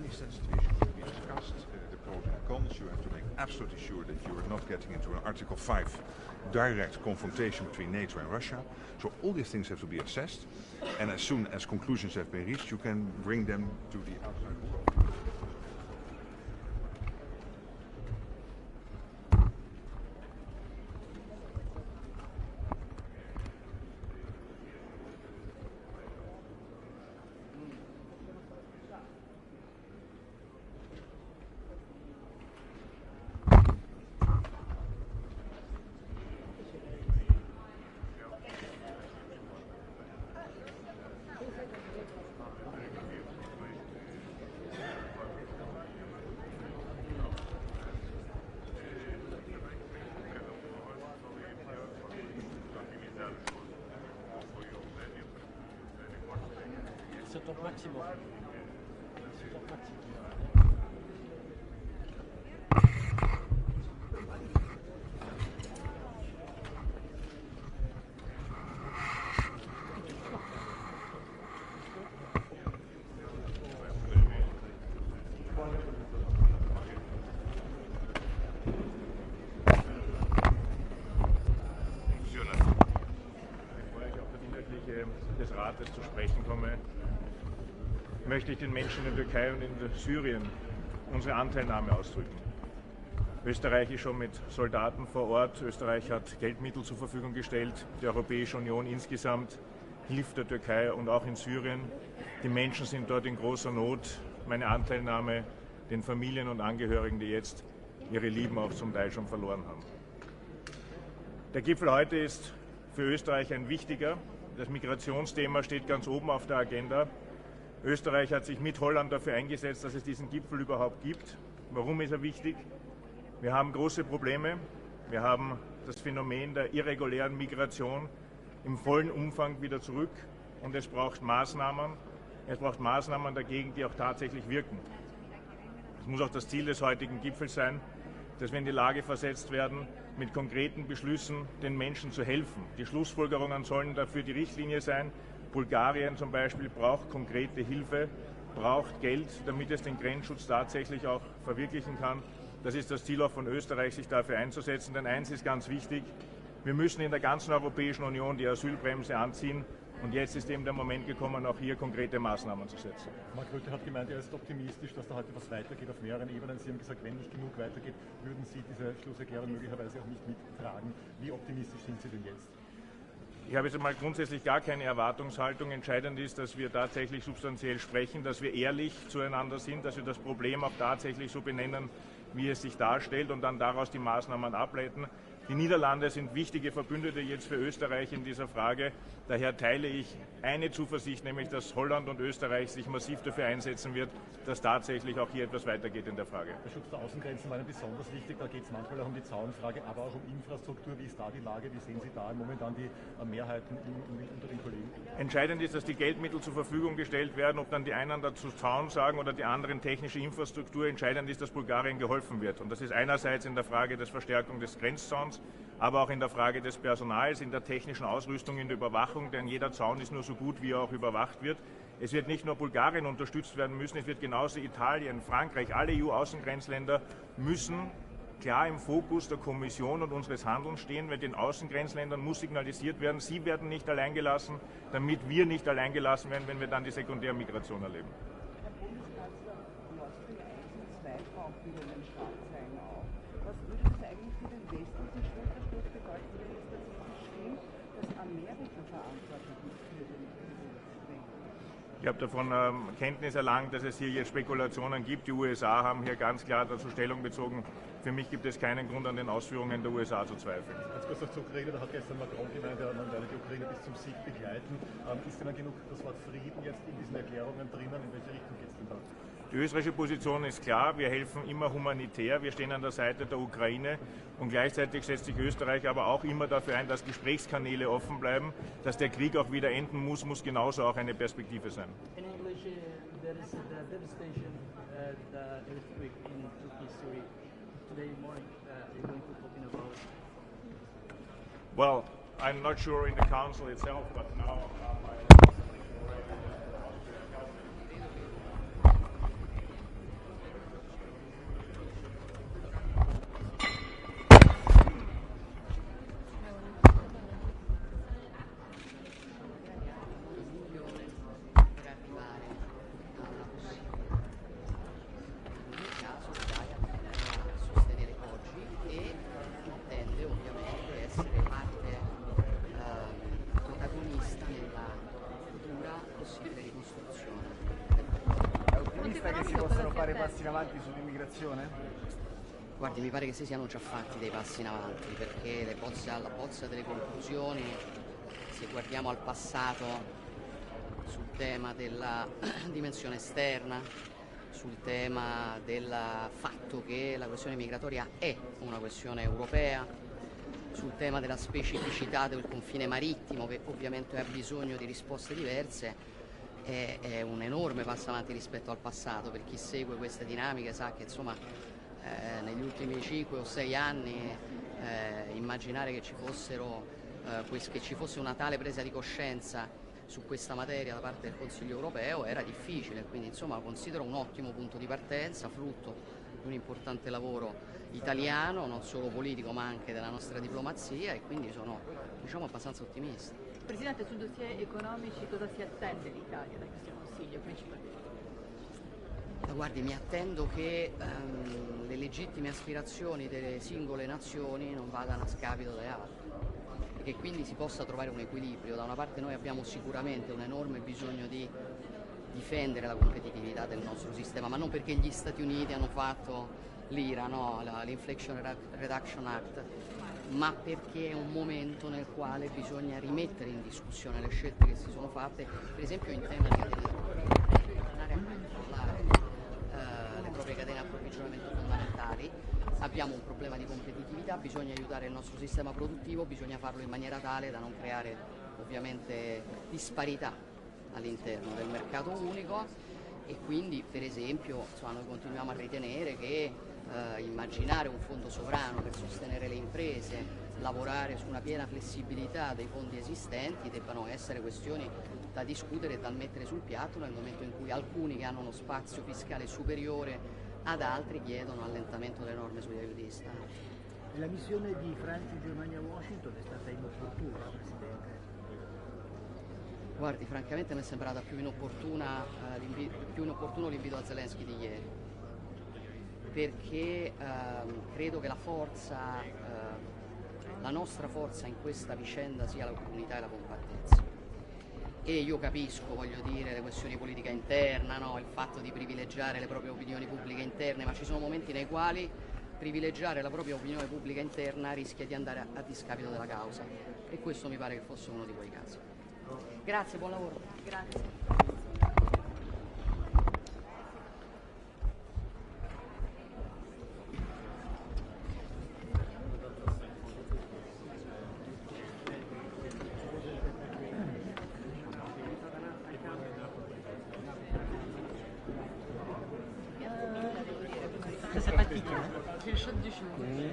Sensitive issues to be discussed, the pros and cons. You have to make absolutely sure that you are not getting into an Article 5 direct confrontation between NATO and Russia. So all these things have to be assessed, and as soon as conclusions have been reached, you can bring them to the outside world. Monsieur Top Maximo. Des Rates zu sprechen komme, möchte ich den Menschen in der Türkei und in Syrien unsere Anteilnahme ausdrücken. Österreich ist schon mit Soldaten vor Ort, Österreich hat Geldmittel zur Verfügung gestellt, die Europäische Union insgesamt hilft der Türkei und auch in Syrien. Die Menschen sind dort in großer Not. Meine Anteilnahme den Familien und Angehörigen, die jetzt ihre Lieben auch zum Teil schon verloren haben. Der Gipfel heute ist für Österreich ein wichtiger. Das Migrationsthema steht ganz oben auf der Agenda. Österreich hat sich mit Holland dafür eingesetzt, dass es diesen Gipfel überhaupt gibt. Warum ist er wichtig? Wir haben große Probleme. Wir haben das Phänomen der irregulären Migration im vollen Umfang wieder zurück. Und es braucht Maßnahmen. Es braucht Maßnahmen dagegen, die auch tatsächlich wirken. Es muss auch das Ziel des heutigen Gipfels sein, dass wir in die Lage versetzt werden, mit konkreten Beschlüssen den Menschen zu helfen. Die Schlussfolgerungen sollen dafür die Richtlinie sein. Bulgarien zum Beispiel braucht konkrete Hilfe, braucht Geld, damit es den Grenzschutz tatsächlich auch verwirklichen kann. Das ist das Ziel auch von Österreich, sich dafür einzusetzen. Denn eins ist ganz wichtig, wir müssen in der ganzen Europäischen Union die Asylbremse anziehen. Und jetzt ist eben der Moment gekommen, auch hier konkrete Maßnahmen zu setzen. Mark Rutte hat gemeint, er ist optimistisch, dass da heute was weitergeht auf mehreren Ebenen. Sie haben gesagt, wenn nicht genug weitergeht, würden Sie diese Schlusserklärung möglicherweise auch nicht mittragen. Wie optimistisch sind Sie denn jetzt? Ich habe jetzt einmal grundsätzlich gar keine Erwartungshaltung. Entscheidend ist, dass wir tatsächlich substanziell sprechen, dass wir ehrlich zueinander sind, dass wir das Problem auch tatsächlich so benennen, wie es sich darstellt und dann daraus die Maßnahmen ableiten. Die Niederlande sind wichtige Verbündete jetzt für Österreich in dieser Frage. Daher teile ich eine Zuversicht, nämlich dass Holland und Österreich sich massiv dafür einsetzen wird, dass tatsächlich auch hier etwas weitergeht in der Frage. Der Schutz der Außengrenzen war besonders wichtig. Da geht es manchmal auch um die Zaunfrage, aber auch um Infrastruktur. Wie ist da die Lage? Wie sehen Sie da momentan die Mehrheiten unter den Kollegen? Entscheidend ist, dass die Geldmittel zur Verfügung gestellt werden. Ob dann die einen dazu Zaun sagen oder die anderen technische Infrastruktur. Entscheidend ist, dass Bulgarien geholfen wird. Und das ist einerseits in der Frage der Verstärkung des Grenzzauns, aber auch in der Frage des Personals, in der technischen Ausrüstung, in der Überwachung, denn jeder Zaun ist nur so gut, wie er auch überwacht wird. Es wird nicht nur Bulgarien unterstützt werden müssen, es wird genauso Italien, Frankreich, alle EU-Außengrenzländer müssen klar im Fokus der Kommission und unseres Handelns stehen. Weil den Außengrenzländern muss signalisiert werden, sie werden nicht allein gelassen, damit wir nicht allein gelassen werden, wenn wir dann die Sekundärmigration erleben. Herr Bundeskanzler, Nord Stream 1 und 2 brauchen wir in den Schlagzeilen auch. Was würde das eigentlich für den westlichen Schulterschluss bedeuten, wenn es tatsächlich stimmt, dass Amerika verantwortlich ist für den Krieg? Ich habe davon Kenntnis erlangt, dass es hier jetzt Spekulationen gibt. Die USA haben hier ganz klar dazu Stellung bezogen. Für mich gibt es keinen Grund, an den Ausführungen der USA zu zweifeln. Ganz kurz noch zur Ukraine, da hat gestern Macron gemeint, man werde die Ukraine bis zum Sieg begleiten. Ist denn genug das Wort Frieden jetzt in diesen Erklärungen drinnen? In welche Richtung geht es denn da? Die österreichische Position ist klar, wir helfen immer humanitär, wir stehen an der Seite der Ukraine und gleichzeitig setzt sich Österreich aber auch immer dafür ein, dass Gesprächskanäle offen bleiben, dass der Krieg auch wieder enden muss genauso auch eine Perspektive sein. In English, there is the devastation, the earthquake in Turkey, Syria. Today morning, you're going to talking about. Well, I'm not sure in the council itself, but now Guardi, mi pare che si siano già fatti dei passi in avanti, perché la bozza delle conclusioni, se guardiamo al passato sul tema della dimensione esterna, sul tema del fatto che la questione migratoria è una questione europea, sul tema della specificità del confine marittimo, che ovviamente ha bisogno di risposte diverse, è un enorme passo avanti rispetto al passato. Per chi segue queste dinamiche sa che insomma negli ultimi 5 o 6 anni immaginare che ci fosse una tale presa di coscienza su questa materia da parte del Consiglio Europeo era difficile, quindi insomma lo considero un ottimo punto di partenza, frutto di un importante lavoro italiano, non solo politico ma anche della nostra diplomazia, e quindi sono abbastanza ottimista. Presidente, su dossier economici cosa si attende l'Italia da questo Consiglio principalmente? Guardi, mi attendo che le legittime aspirazioni delle singole nazioni non vadano a scapito delle altre e che quindi si possa trovare un equilibrio. Da una parte noi abbiamo sicuramente un enorme bisogno di difendere la competitività del nostro sistema, ma non perché gli Stati Uniti hanno fatto l'IRA, no? l'Inflation Reduction Act, ma perché è un momento nel quale bisogna rimettere in discussione le scelte che si sono fatte, per esempio in tema di tornare a controllare le proprie catene di approvvigionamento fondamentali. Abbiamo un problema di competitività, bisogna aiutare il nostro sistema produttivo, bisogna farlo in maniera tale da non creare ovviamente disparità all'interno del mercato unico, e quindi per esempio noi continuiamo a ritenere che immaginare un fondo sovrano per sostenere le imprese, lavorare su una piena flessibilità dei fondi esistenti debbano essere questioni da discutere e da mettere sul piatto nel momento in cui alcuni che hanno uno spazio fiscale superiore ad altri chiedono allentamento delle norme sugli aiuti di Stato. La missione di Francia, Germania a Washington è stata inopportuna, Presidente? Guardi, francamente mi è sembrata più inopportuno l'invito a Zelensky di ieri, perché credo che la nostra forza in questa vicenda sia la comunità e la compattezza. E io capisco, voglio dire, le questioni politiche interne, no? Il fatto di privilegiare le proprie opinioni pubbliche interne, ma ci sono momenti nei quali privilegiare la propria opinione pubblica interna rischia di andare a discapito della causa, e questo mi pare che fosse uno di quei casi. Grazie, buon lavoro. Grazie. Ça sympathique, hein? C'est le shot du jour. Oui.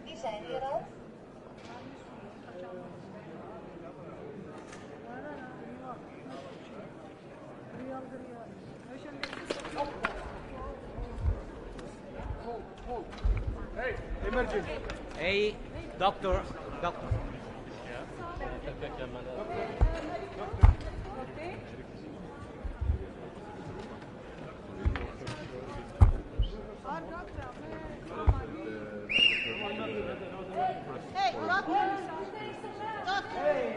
Die zijn er al. Hey, emergency. Hey, doctor. Doctor. Hey, doctor. Doctor.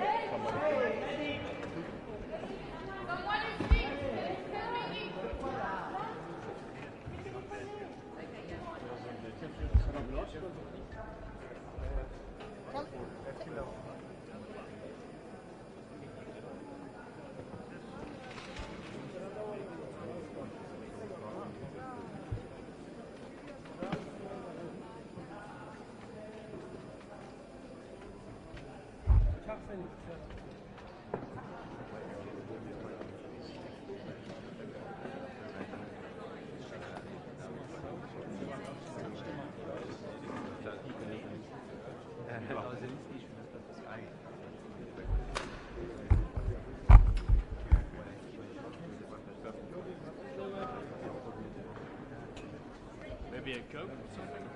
Maybe a Coke or something?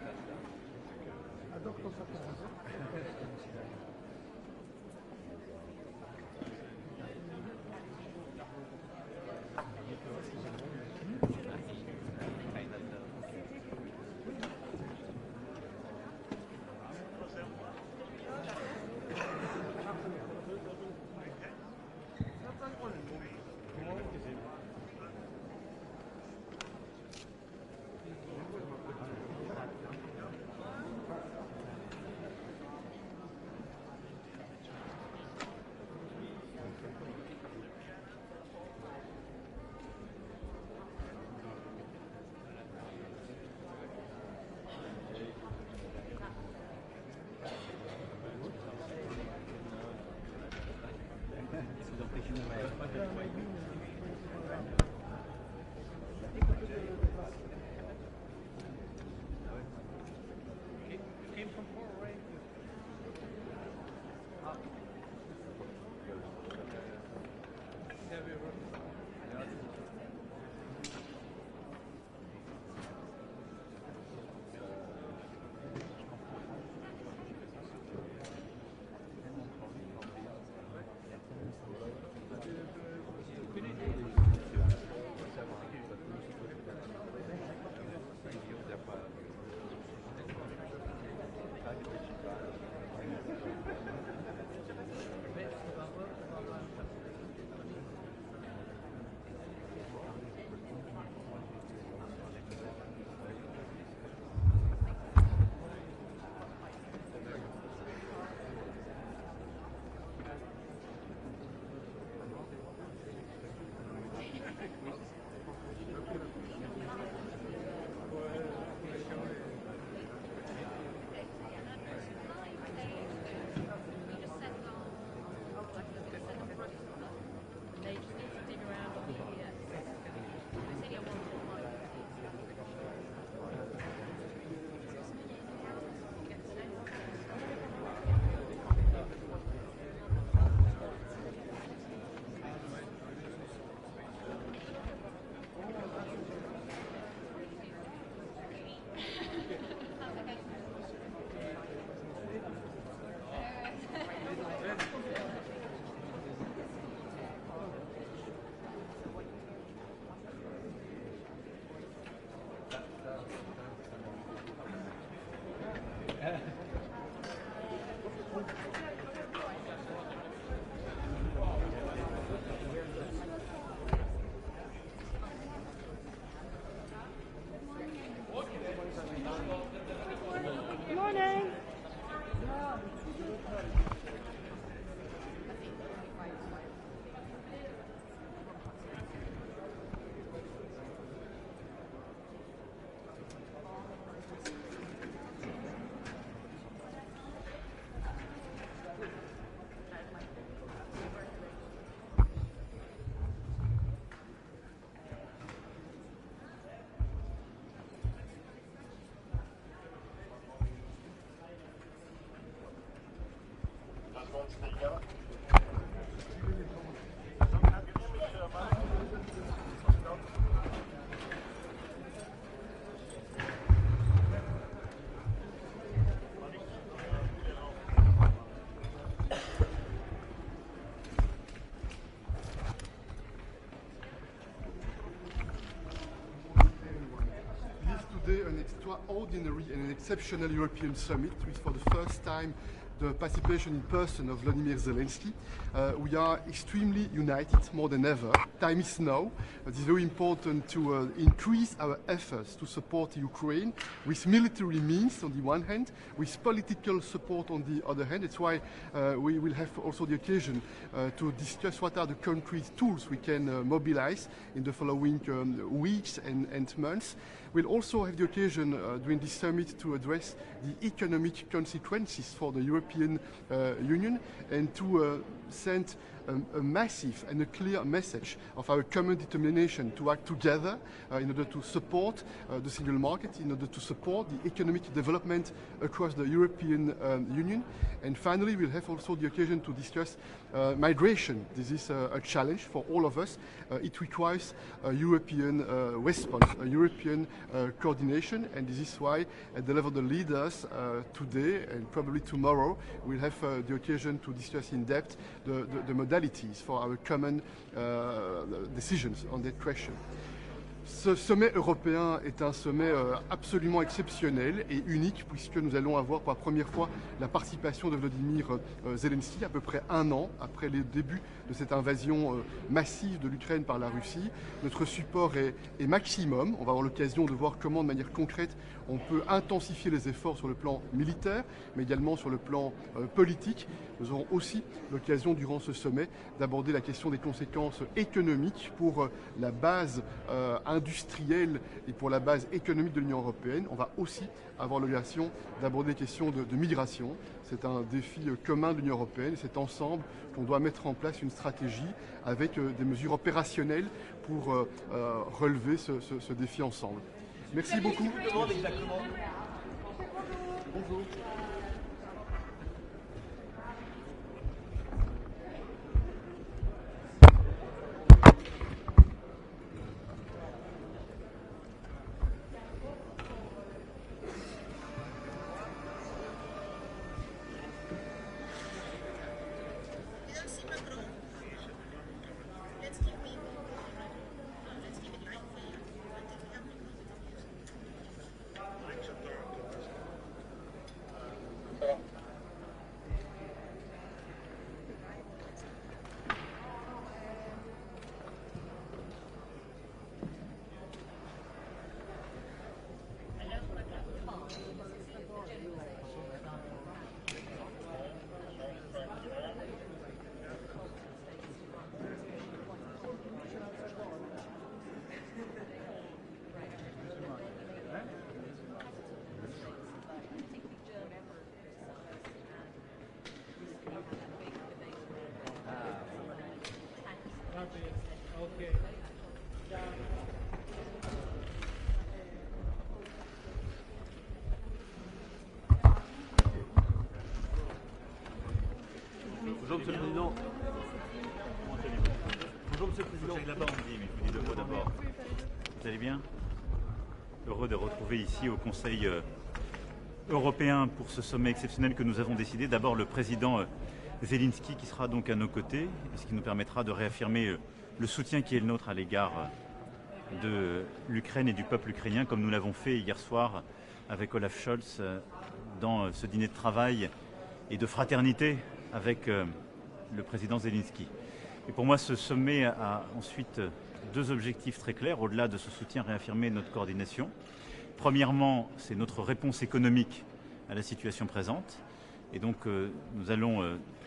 Morning. Today an extraordinary and an exceptional European summit with for the first time the participation in person of Vladimir Zelensky. We are extremely united more than ever. Time is now. It is very important to increase our efforts to support Ukraine with military means on the one hand, with political support on the other hand. That's why we will have also the occasion to discuss what are the concrete tools we can mobilize in the following weeks and months. We'll also have the occasion during this summit to address the economic consequences for the European Union and to send a massive and a clear message of our common determination to act together in order to support the single market, in order to support the economic development across the European Union. And finally, we'll have also the occasion to discuss migration. This is a challenge for all of us. It requires a European response, a European coordination, and this is why at the level of the leaders today and probably tomorrow, we'll have the occasion to discuss in depth the modalities for our common decisions on that question. Ce sommet européen est un sommet absolument exceptionnel et unique puisque nous allons avoir pour la première fois la participation de Volodymyr Zelensky à peu près un an après les débuts de cette invasion massive de l'Ukraine par la Russie. Notre support est maximum. On va avoir l'occasion de voir comment de manière concrète on peut intensifier les efforts sur le plan militaire mais également sur le plan politique. Nous aurons aussi l'occasion durant ce sommet d'aborder la question des conséquences économiques pour la base industrielle et pour la base économique de l'Union européenne. On va aussi avoir l'occasion d'aborder les questions de migration. C'est un défi commun de l'Union européenne et c'est ensemble qu'on doit mettre en place une stratégie avec des mesures opérationnelles pour relever ce défi ensemble. Merci beaucoup. Bonjour. Bonjour Monsieur le Président. Bonjour Monsieur le Président. Là-bas on dit, mais je vous dis deux mots d'abord. Vous allez bien? Heureux de retrouver ici au Conseil européen pour ce sommet exceptionnel que nous avons décidé. D'abord le président Zelensky qui sera donc à nos côtés, ce qui nous permettra de réaffirmer le soutien qui est le nôtre à l'égard de l'Ukraine et du peuple ukrainien, comme nous l'avons fait hier soir avec Olaf Scholz dans ce dîner de travail et de fraternité avec le président Zelensky. Et pour moi, ce sommet a ensuite deux objectifs très clairs, au-delà de ce soutien réaffirmé de notre coordination. Premièrement, c'est notre réponse économique à la situation présente. Et donc, nous allons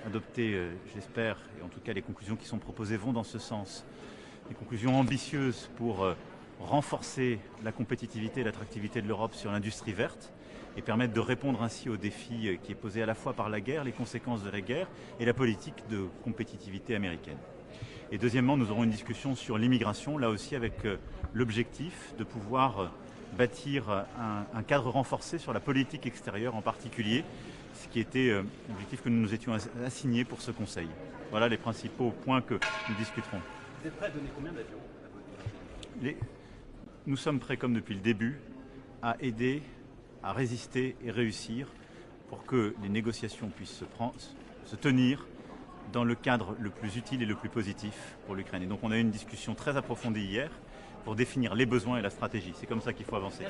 adopter, j'espère, et en tout cas les conclusions qui sont proposées vont dans ce sens, des conclusions ambitieuses pour renforcer la compétitivité et l'attractivité de l'Europe sur l'industrie verte et permettre de répondre ainsi aux défis qui est posé à la fois par la guerre, les conséquences de la guerre et la politique de compétitivité américaine. Et deuxièmement, nous aurons une discussion sur l'immigration, là aussi avec l'objectif de pouvoir bâtir un cadre renforcé sur la politique extérieure en particulier, ce qui était l'objectif que nous nous étions assignés pour ce Conseil. Voilà les principaux points que nous discuterons. Vous êtes prêt à donner combien d'avions? Nous sommes prêts, comme depuis le début, à aider, à résister et réussir pour que les négociations puissent se tenir dans le cadre le plus utile et le plus positif pour l'Ukraine. Et donc on a eu une discussion très approfondie hier pour définir les besoins et la stratégie. C'est comme ça qu'il faut avancer.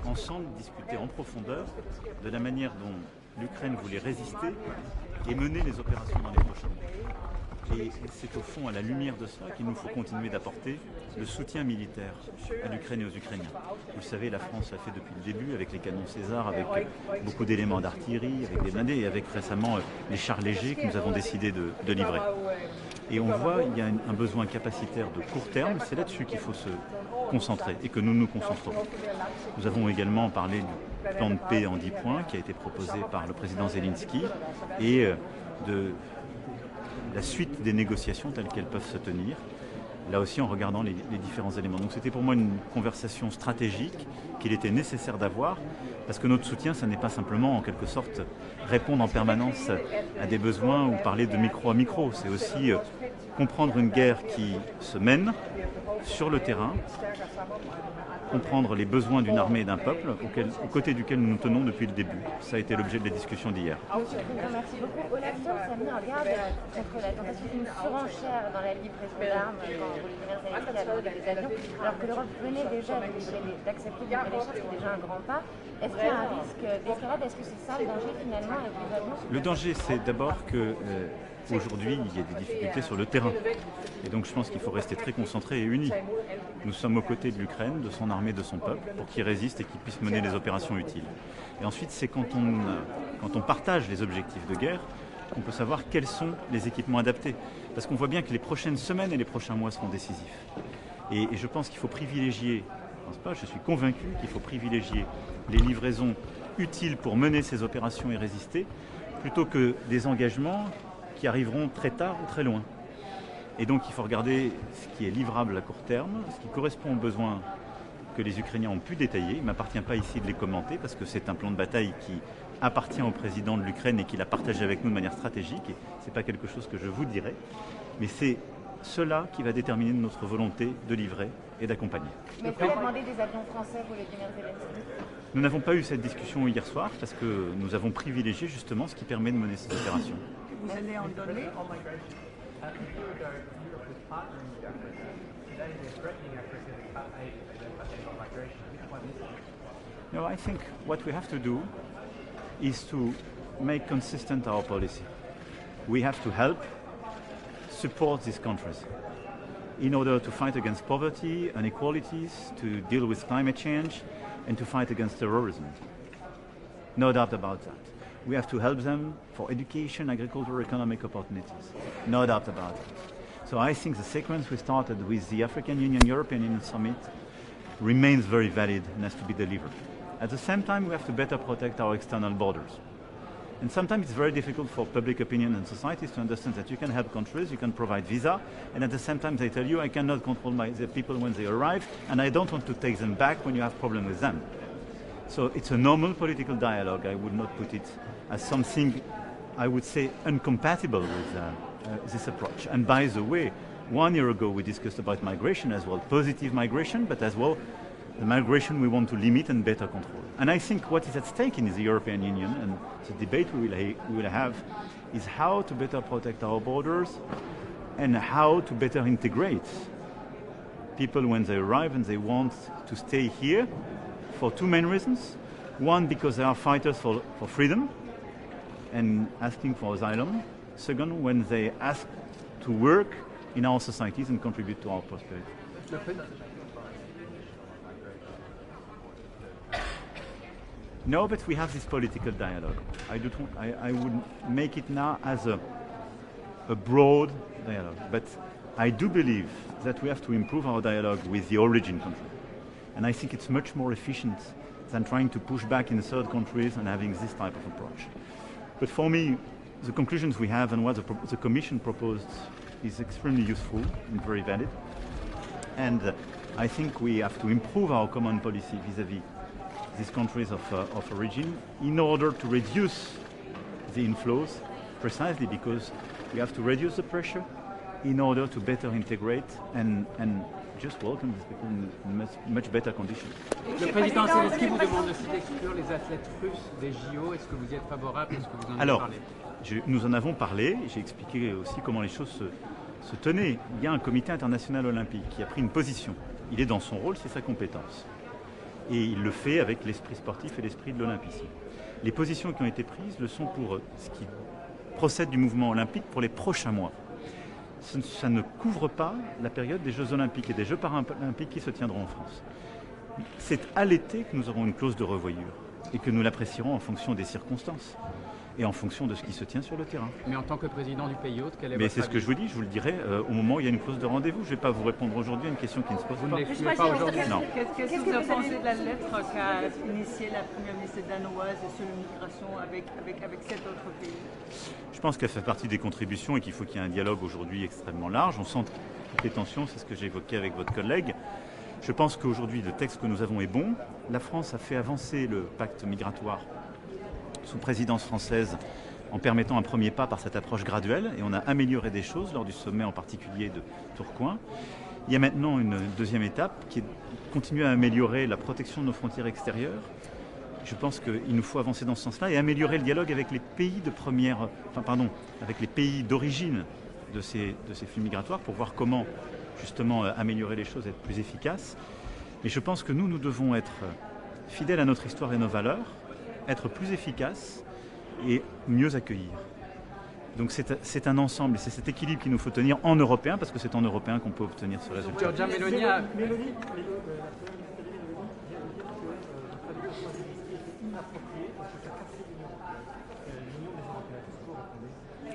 Ensemble discuter en profondeur de la manière dont l'Ukraine voulait résister et mener les opérations dans les prochains mois. Et c'est au fond à la lumière de cela qu'il nous faut continuer d'apporter le soutien militaire à l'Ukraine et aux Ukrainiens. Vous le savez, la France l'a fait depuis le début avec les canons César, avec beaucoup d'éléments d'artillerie, avec des blindés et avec récemment les chars légers que nous avons décidé de livrer. Et on voit qu'il y a un besoin capacitaire de court terme, c'est là-dessus qu'il faut se concentrer et que nous nous concentrons. Nous avons également parlé du plan de paix en 10 points qui a été proposé par le président Zelensky et de la suite des négociations telles qu'elles peuvent se tenir, là aussi en regardant les différents éléments. Donc c'était pour moi une conversation stratégique qu'il était nécessaire d'avoir, parce que notre soutien, ça n'est pas simplement en quelque sorte répondre en permanence à des besoins ou parler de micro à micro, c'est aussi comprendre une guerre qui se mène sur le terrain, comprendre les besoins d'une armée et d'un peuple aux côtés duquel nous nous tenons depuis le début. Ça a été l'objet de la discussion d'hier. Monsieur le Président, merci beaucoup. Olaf Scholz a mis en garde contre la tentation d'une surenchère dans la livraison d'armes quand Volodymyr Zelensky a demandé des avions, alors que l'Europe venait déjà d'accepter de livrer les choses, c'est déjà un grand pas. Est-ce qu'il y a un risque d'escalade? Est-ce que c'est ça le danger finalement avec les avions? Le danger, c'est d'abord que aujourd'hui, il y a des difficultés sur le terrain. Et donc je pense qu'il faut rester très concentré et unis. Nous sommes aux côtés de l'Ukraine, de son armée, de son peuple, pour qu'il résiste et qu'il puisse mener les opérations utiles. Et ensuite, c'est quand on partage les objectifs de guerre qu'on peut savoir quels sont les équipements adaptés. Parce qu'on voit bien que les prochaines semaines et les prochains mois seront décisifs. Et je pense qu'il faut privilégier, je suis convaincu qu'il faut privilégier les livraisons utiles pour mener ces opérations et résister, plutôt que des engagements qui arriveront très tard ou très loin. Et donc il faut regarder ce qui est livrable à court terme, ce qui correspond aux besoins que les Ukrainiens ont pu détailler. Il ne m'appartient pas ici de les commenter parce que c'est un plan de bataille qui appartient au président de l'Ukraine et qu'il a partagé avec nous de manière stratégique. Et ce n'est pas quelque chose que je vous dirai, mais c'est cela qui va déterminer notre volonté de livrer et d'accompagner. Mais est-ce qu'il a demandé des avions français pour Volodymyr Zelensky? Nous n'avons pas eu cette discussion hier soir parce que nous avons privilégié justement ce qui permet de mener cette opération. Vous allez en donner? No, I think what we have to do is to make consistent our policy. We have to help support these countries in order to fight against poverty, inequalities, to deal with climate change, and to fight against terrorism. No doubt about that. We have to help them for education, agriculture, economic opportunities. No doubt about it. So I think the sequence we started with the African Union, European Union Summit remains very valid and has to be delivered. At the same time, we have to better protect our external borders. And sometimes it's very difficult for public opinion and societies to understand that you can help countries, you can provide visa, and at the same time they tell you I cannot control the people when they arrive, and I don't want to take them back when you have problems with them. So it's a normal political dialogue. I would not put it as something, I would say, incompatible with this approach. And by the way, 1 year ago we discussed about migration as well, positive migration, but as well the migration we want to limit and better control. And I think what is at stake in the European Union, and the debate we will have, is how to better protect our borders and how to better integrate people when they arrive and they want to stay here for two main reasons. One, because they are fighters for freedom and asking for asylum. Second, when they ask to work in our societies and contribute to our prosperity. No, but we have this political dialogue. I would make it now as a broad dialogue. But I do believe that we have to improve our dialogue with the origin country. And I think it's much more efficient than trying to push back in third countries and having this type of approach. But for me, the conclusions we have and what the Commission proposed is extremely useful and very valid. And I think we have to improve our common policy vis-à-vis these countries of origin in order to reduce the inflows, precisely because we have to reduce the pressure in order to better integrate and just welcome these people in much better conditions. Le président Zelensky vous demande aussi d'exclure les athlètes russes des JO. Est-ce que vous y êtes favorable? Est-ce que vous en avez parlé? Nous en avons parlé. J'ai expliqué aussi comment les choses se tenaient. Il y a un comité international olympique qui a pris une position. Il est dans son rôle, c'est sa compétence. Et il le fait avec l'esprit sportif et l'esprit de l'olympisme. Les positions qui ont été prises le sont pour ce qui procède du mouvement olympique pour les prochains mois. Ça ne couvre pas la période des Jeux olympiques et des Jeux paralympiques qui se tiendront en France. C'est à l'été que nous aurons une clause de revoyure et que nous l'apprécierons en fonction des circonstances et en fonction de ce qui se tient sur le terrain. Mais en tant que président du pays hôte, quel est votre avis? Mais c'est ce que je vous dis, je vous le dirai au moment où il y a une clause de rendez-vous. Je ne vais pas vous répondre aujourd'hui à une question qui ne se pose pas. Vous ne l'excluez pas aujourd'hui? Non. Qu'est-ce que vous en pensez de la lettre qu'a initiée la première ministre danoise sur l'immigration avec cet autre pays? Je pense qu'elle fait partie des contributions et qu'il faut qu'il y ait un dialogue aujourd'hui extrêmement large. On sent toutes les tensions, c'est ce que j'ai évoqué avec votre collègue. Je pense qu'aujourd'hui, le texte que nous avons est bon. La France a fait avancer le pacte migratoire sous présidence française en permettant un premier pas par cette approche graduelle et on a amélioré des choses lors du sommet en particulier de Tourcoing. Il y a maintenant une deuxième étape qui est de continuer à améliorer la protection de nos frontières extérieures. Je pense qu'il nous faut avancer dans ce sens-là et améliorer le dialogue avec les pays avec les pays d'origine de ces flux migratoires pour voir comment justement améliorer les choses et être plus efficaces. Mais je pense que nous devons être fidèles à notre histoire et nos valeurs, être plus efficaces et mieux accueillir. Donc c'est un ensemble et c'est cet équilibre qu'il nous faut tenir en européen parce que c'est en européen qu'on peut obtenir ce résultat.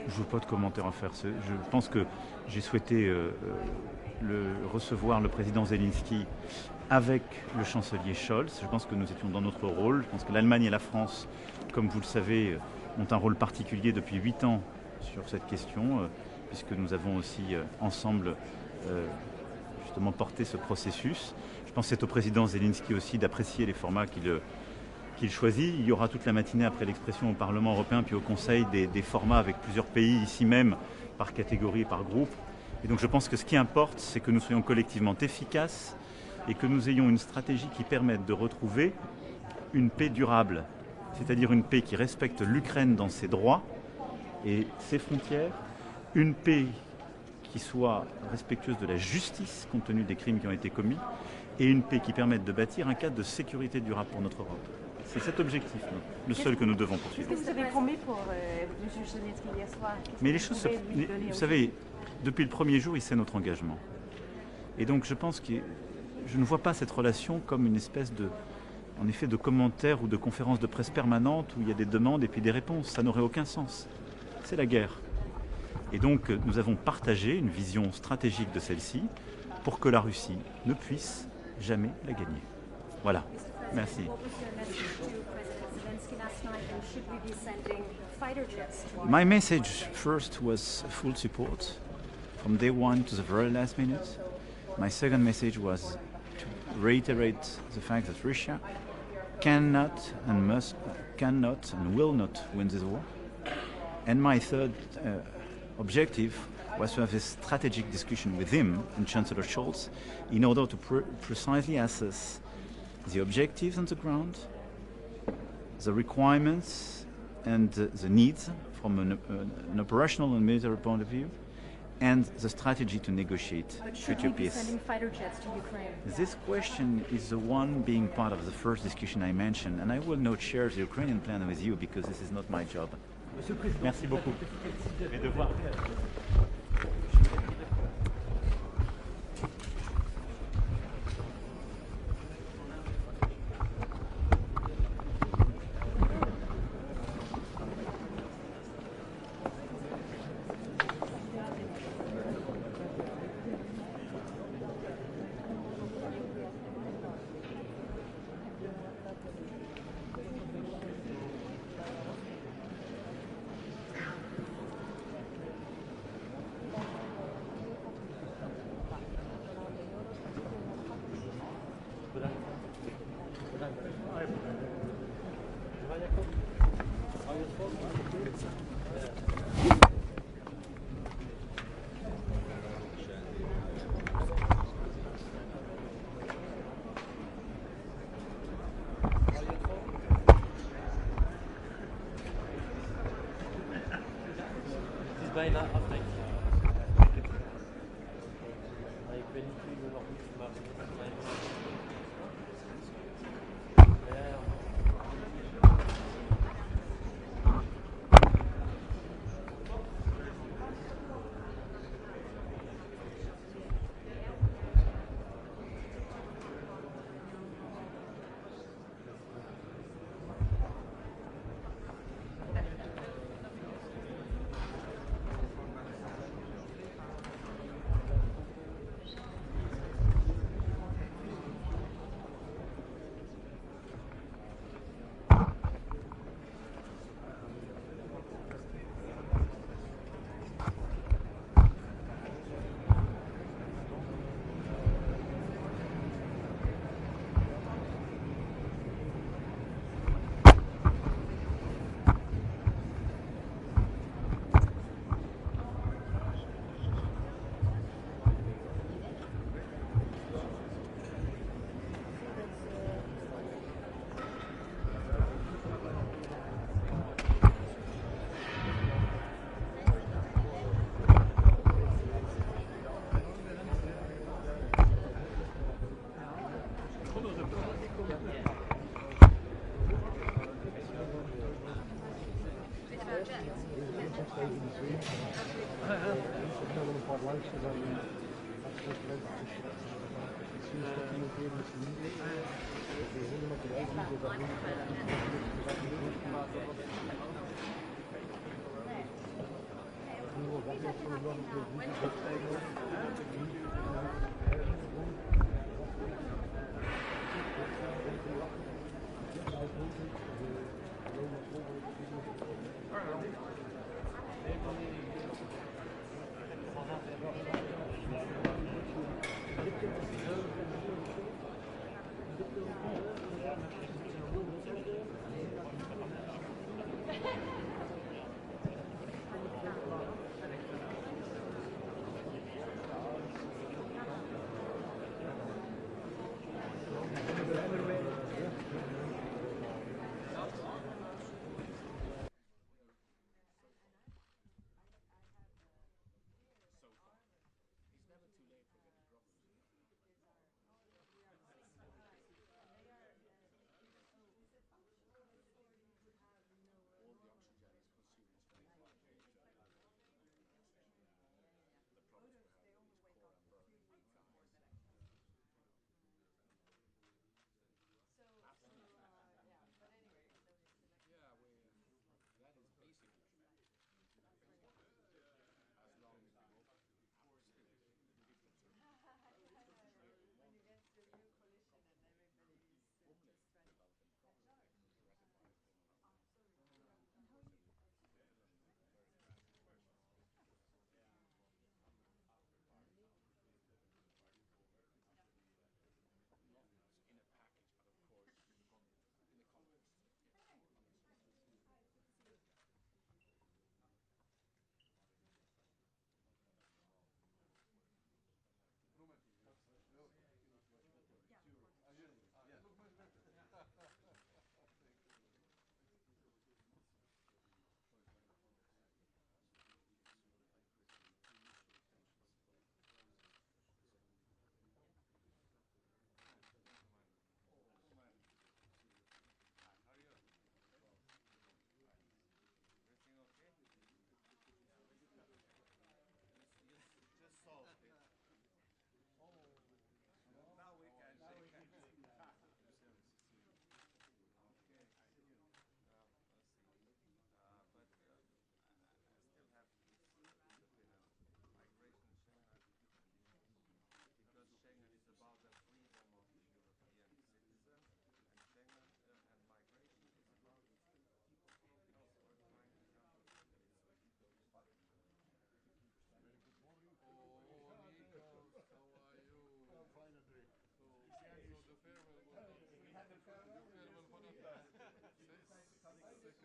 Je n'ai pas de commentaire à faire. Je pense que j'ai souhaité recevoir le président Zelensky avec le chancelier Scholz. Je pense que nous étions dans notre rôle. Je pense que l'Allemagne et la France, comme vous le savez, ont un rôle particulier depuis 8 ans sur cette question, puisque nous avons aussi ensemble justement porté ce processus. Je pense que c'est au président Zelensky aussi d'apprécier les formats qu'il choisit. Il y aura toute la matinée après l'expression au Parlement européen puis au Conseil des formats avec plusieurs pays ici même, par catégorie et par groupe. Et donc je pense que ce qui importe, c'est que nous soyons collectivement efficaces et que nous ayons une stratégie qui permette de retrouver une paix durable, c'est-à-dire une paix qui respecte l'Ukraine dans ses droits et ses frontières, une paix qui soit respectueuse de la justice compte tenu des crimes qui ont été commis et une paix qui permette de bâtir un cadre de sécurité durable pour notre Europe. C'est cet objectif, le seul que nous devons poursuivre. Qu'est-ce que vous avez promis pour M. Zelensky hier soir? Mais les choses, vous savez, depuis le premier jour, il sait notre engagement. Et donc je pense que je ne vois pas cette relation comme une espèce de commentaire ou de conférence de presse permanente où il y a des demandes et puis des réponses. Ça n'aurait aucun sens. C'est la guerre. Et donc nous avons partagé une vision stratégique de celle-ci pour que la Russie ne puisse jamais la gagner. Voilà. Merci. What was your message to President Zelensky last night, and should we be sending fighter jets to My message first was full support from day one to the very last minute. My second message was to reiterate the fact that Russia cannot and will not win this war. And my third objective was to have a strategic discussion with him and Chancellor Scholz in order to precisely assess the objectives on the ground, the requirements and the needs from an operational and military point of view, and the strategy to negotiate But should future we be peace. sending fighter jets to Ukraine? This question is the one being part of the first discussion I mentioned, and I will not share the Ukrainian plan with you because this is not my job. Merci beaucoup. Mes devoirs. bijna afdekken. Maar ik weet niet wie we nog moeten maken.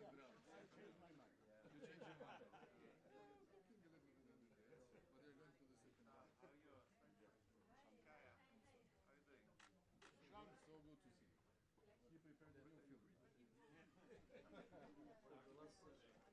changed my mind. You changed your mind. Yeah, I'm thinking a little bit on the day, but you're going to the second round. How are you? Kaya, how are you doing? Sean, so good to see you. You prepared a new film. She's complaining so quiet. You are fish. Glad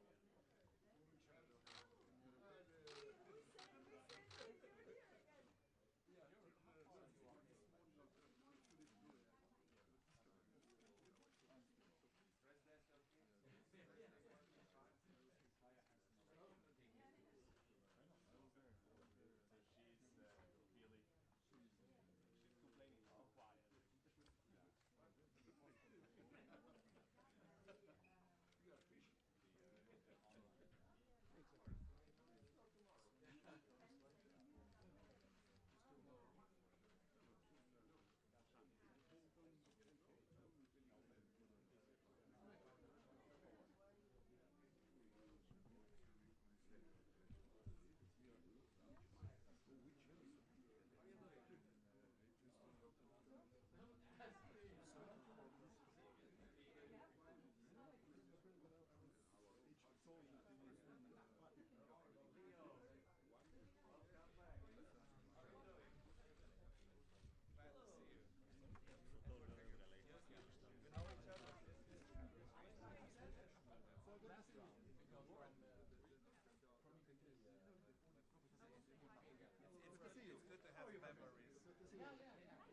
to see you. It's good to see you. It's good to have memories.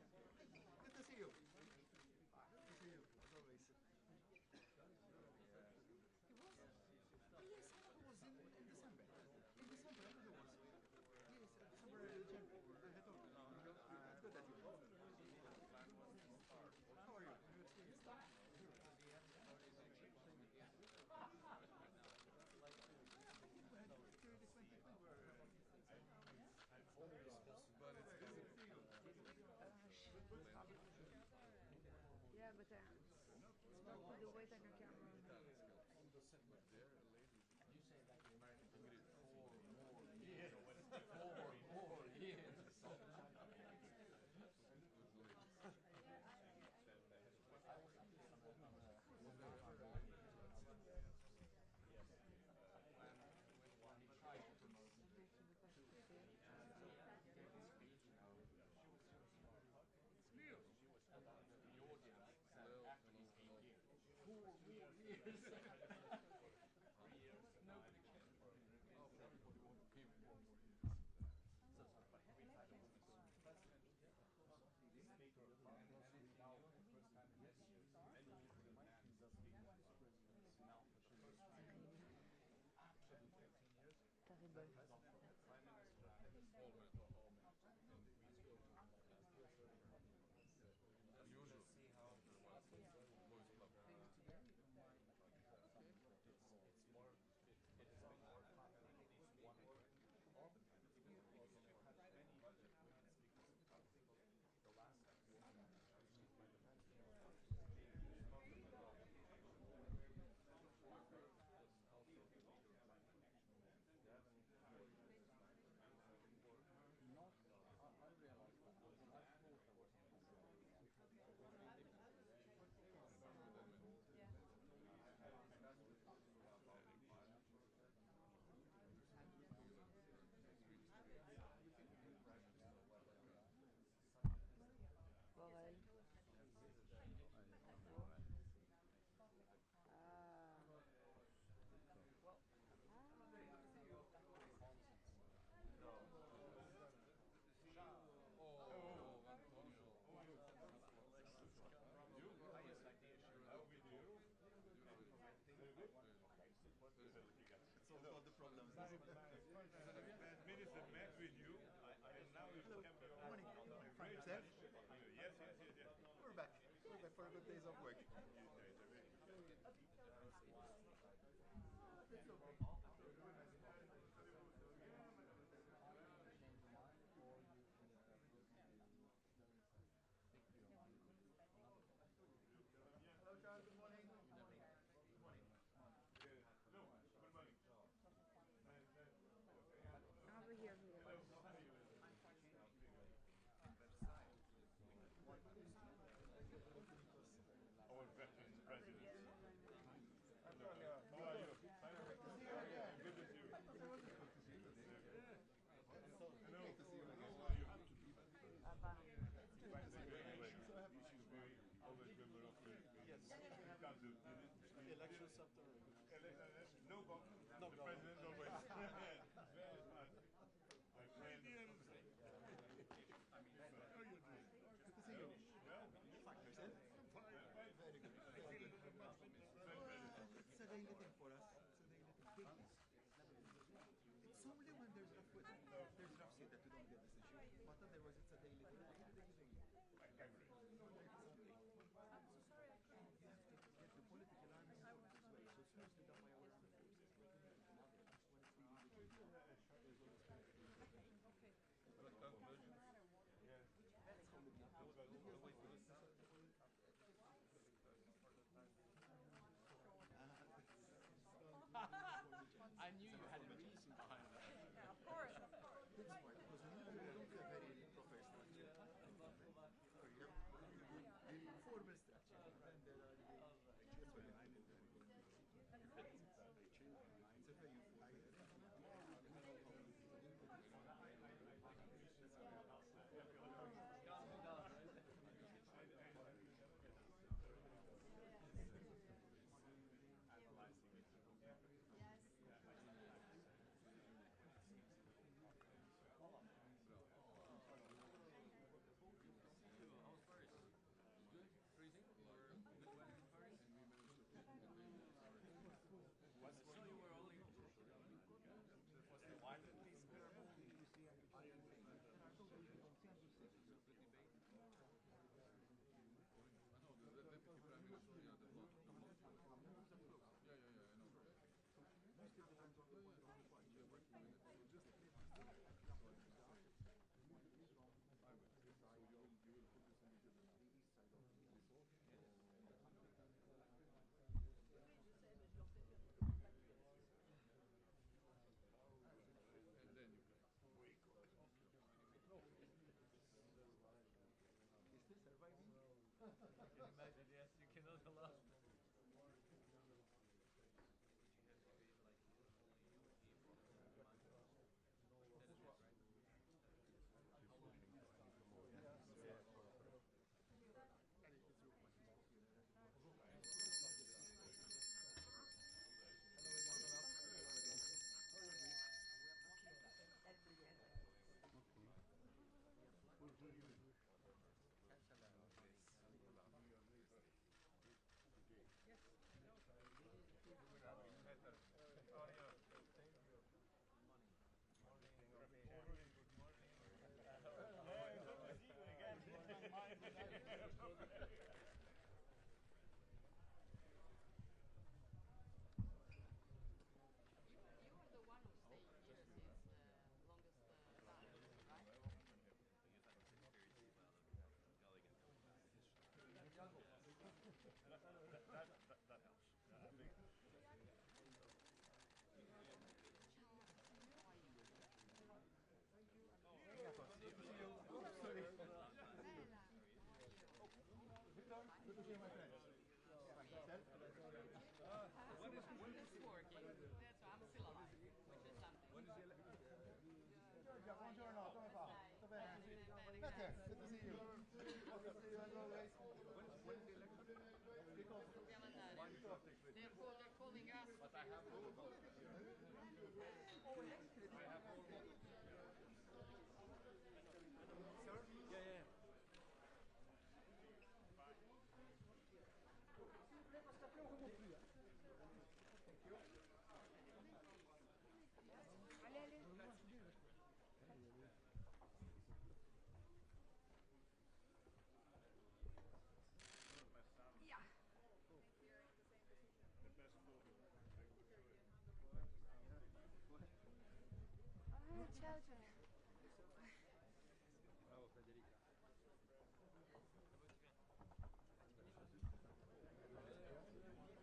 Good to see you. Good to see you. Good to see you, as always. Yes, I was in December. In December, I think it was. Yes, December, I told you. It's good that you How are you? But it's good to see you. Yeah, but it's not the way that I can. On the set with there, a lady. You say that you're married to Ingrid 4 more years. 4 more years. He tried to promote she was the audience. After these 8 years. 4 more years. 3 years. Nobody cared for him. Everybody wanted him 4 more years. So but every time the president, the speaker of parliament, now the first time in history, many people in man speaking now for the first time. Absolutely 15 years. The president, the prime minister, all men. And we still unusual. See how boys club. It's more. It has been more popular at least one all the time. Also, we've had many women speakers. The last woman received by the I realized that when I thought there was Borel. It's all about the problems. Bad minutes that met with you, and now you become your own. Fine, yourself? Yes. We're back. We're back for a good days of work. Hello, John. Good morning. Good morning. No, good morning. Over here. Our Election scepter. No bomb. No, The no. president always. Very smart. My friend. How are you doing? Good to see you. Well, Fine, yourself? fine. Very good. Very good. It's a daily thing for us. It's a daily thing. It's only when there's enough seat that we don't get this issue. But otherwise, it's a daily thing. I agree. I'm so sorry I couldn't. You have to get the political army this way. So it's mostly done by our armed forces. When it's Okay. Yes. I knew you had a reason behind that. Yeah, of course, of course. That's smart, because when you don't have very proper structure, the formal structure, and there are the behind it. It's a very Freezing or good weather in Paris? So you were only. Was the wine piece bearable? The deputy prime minister, yeah, the blonde. Yeah, I know. And then you play. Is still surviving? I can imagine, yes, you cannot allow. That helps. I think. Good to see you, my friend. When is this working? That's why I'm still alive, which is something. When is the election? Giorgia, buongiorno, come va? Tutto bene? Better, good to see you. Good to see you as always. When is the election? Because Dobbiamo andare. They're calling us. But I have all votes. I have all votes. Sir? Yeah. Yeah. The best food. Ciao. Bravo Federica.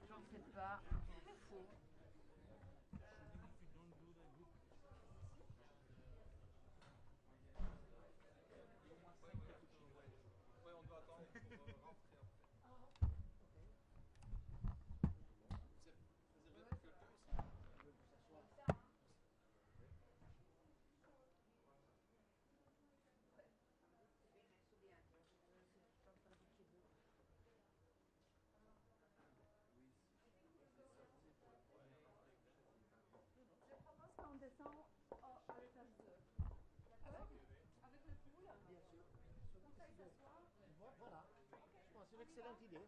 J'en fais pas, faux. Ouais, on doit attendre pour rentrer après. C'est réservé pour quelqu'un ici? descend à l'étage 2. Avec le pool. Bien sûr. Voilà. Je pense que c'est une excellente idée.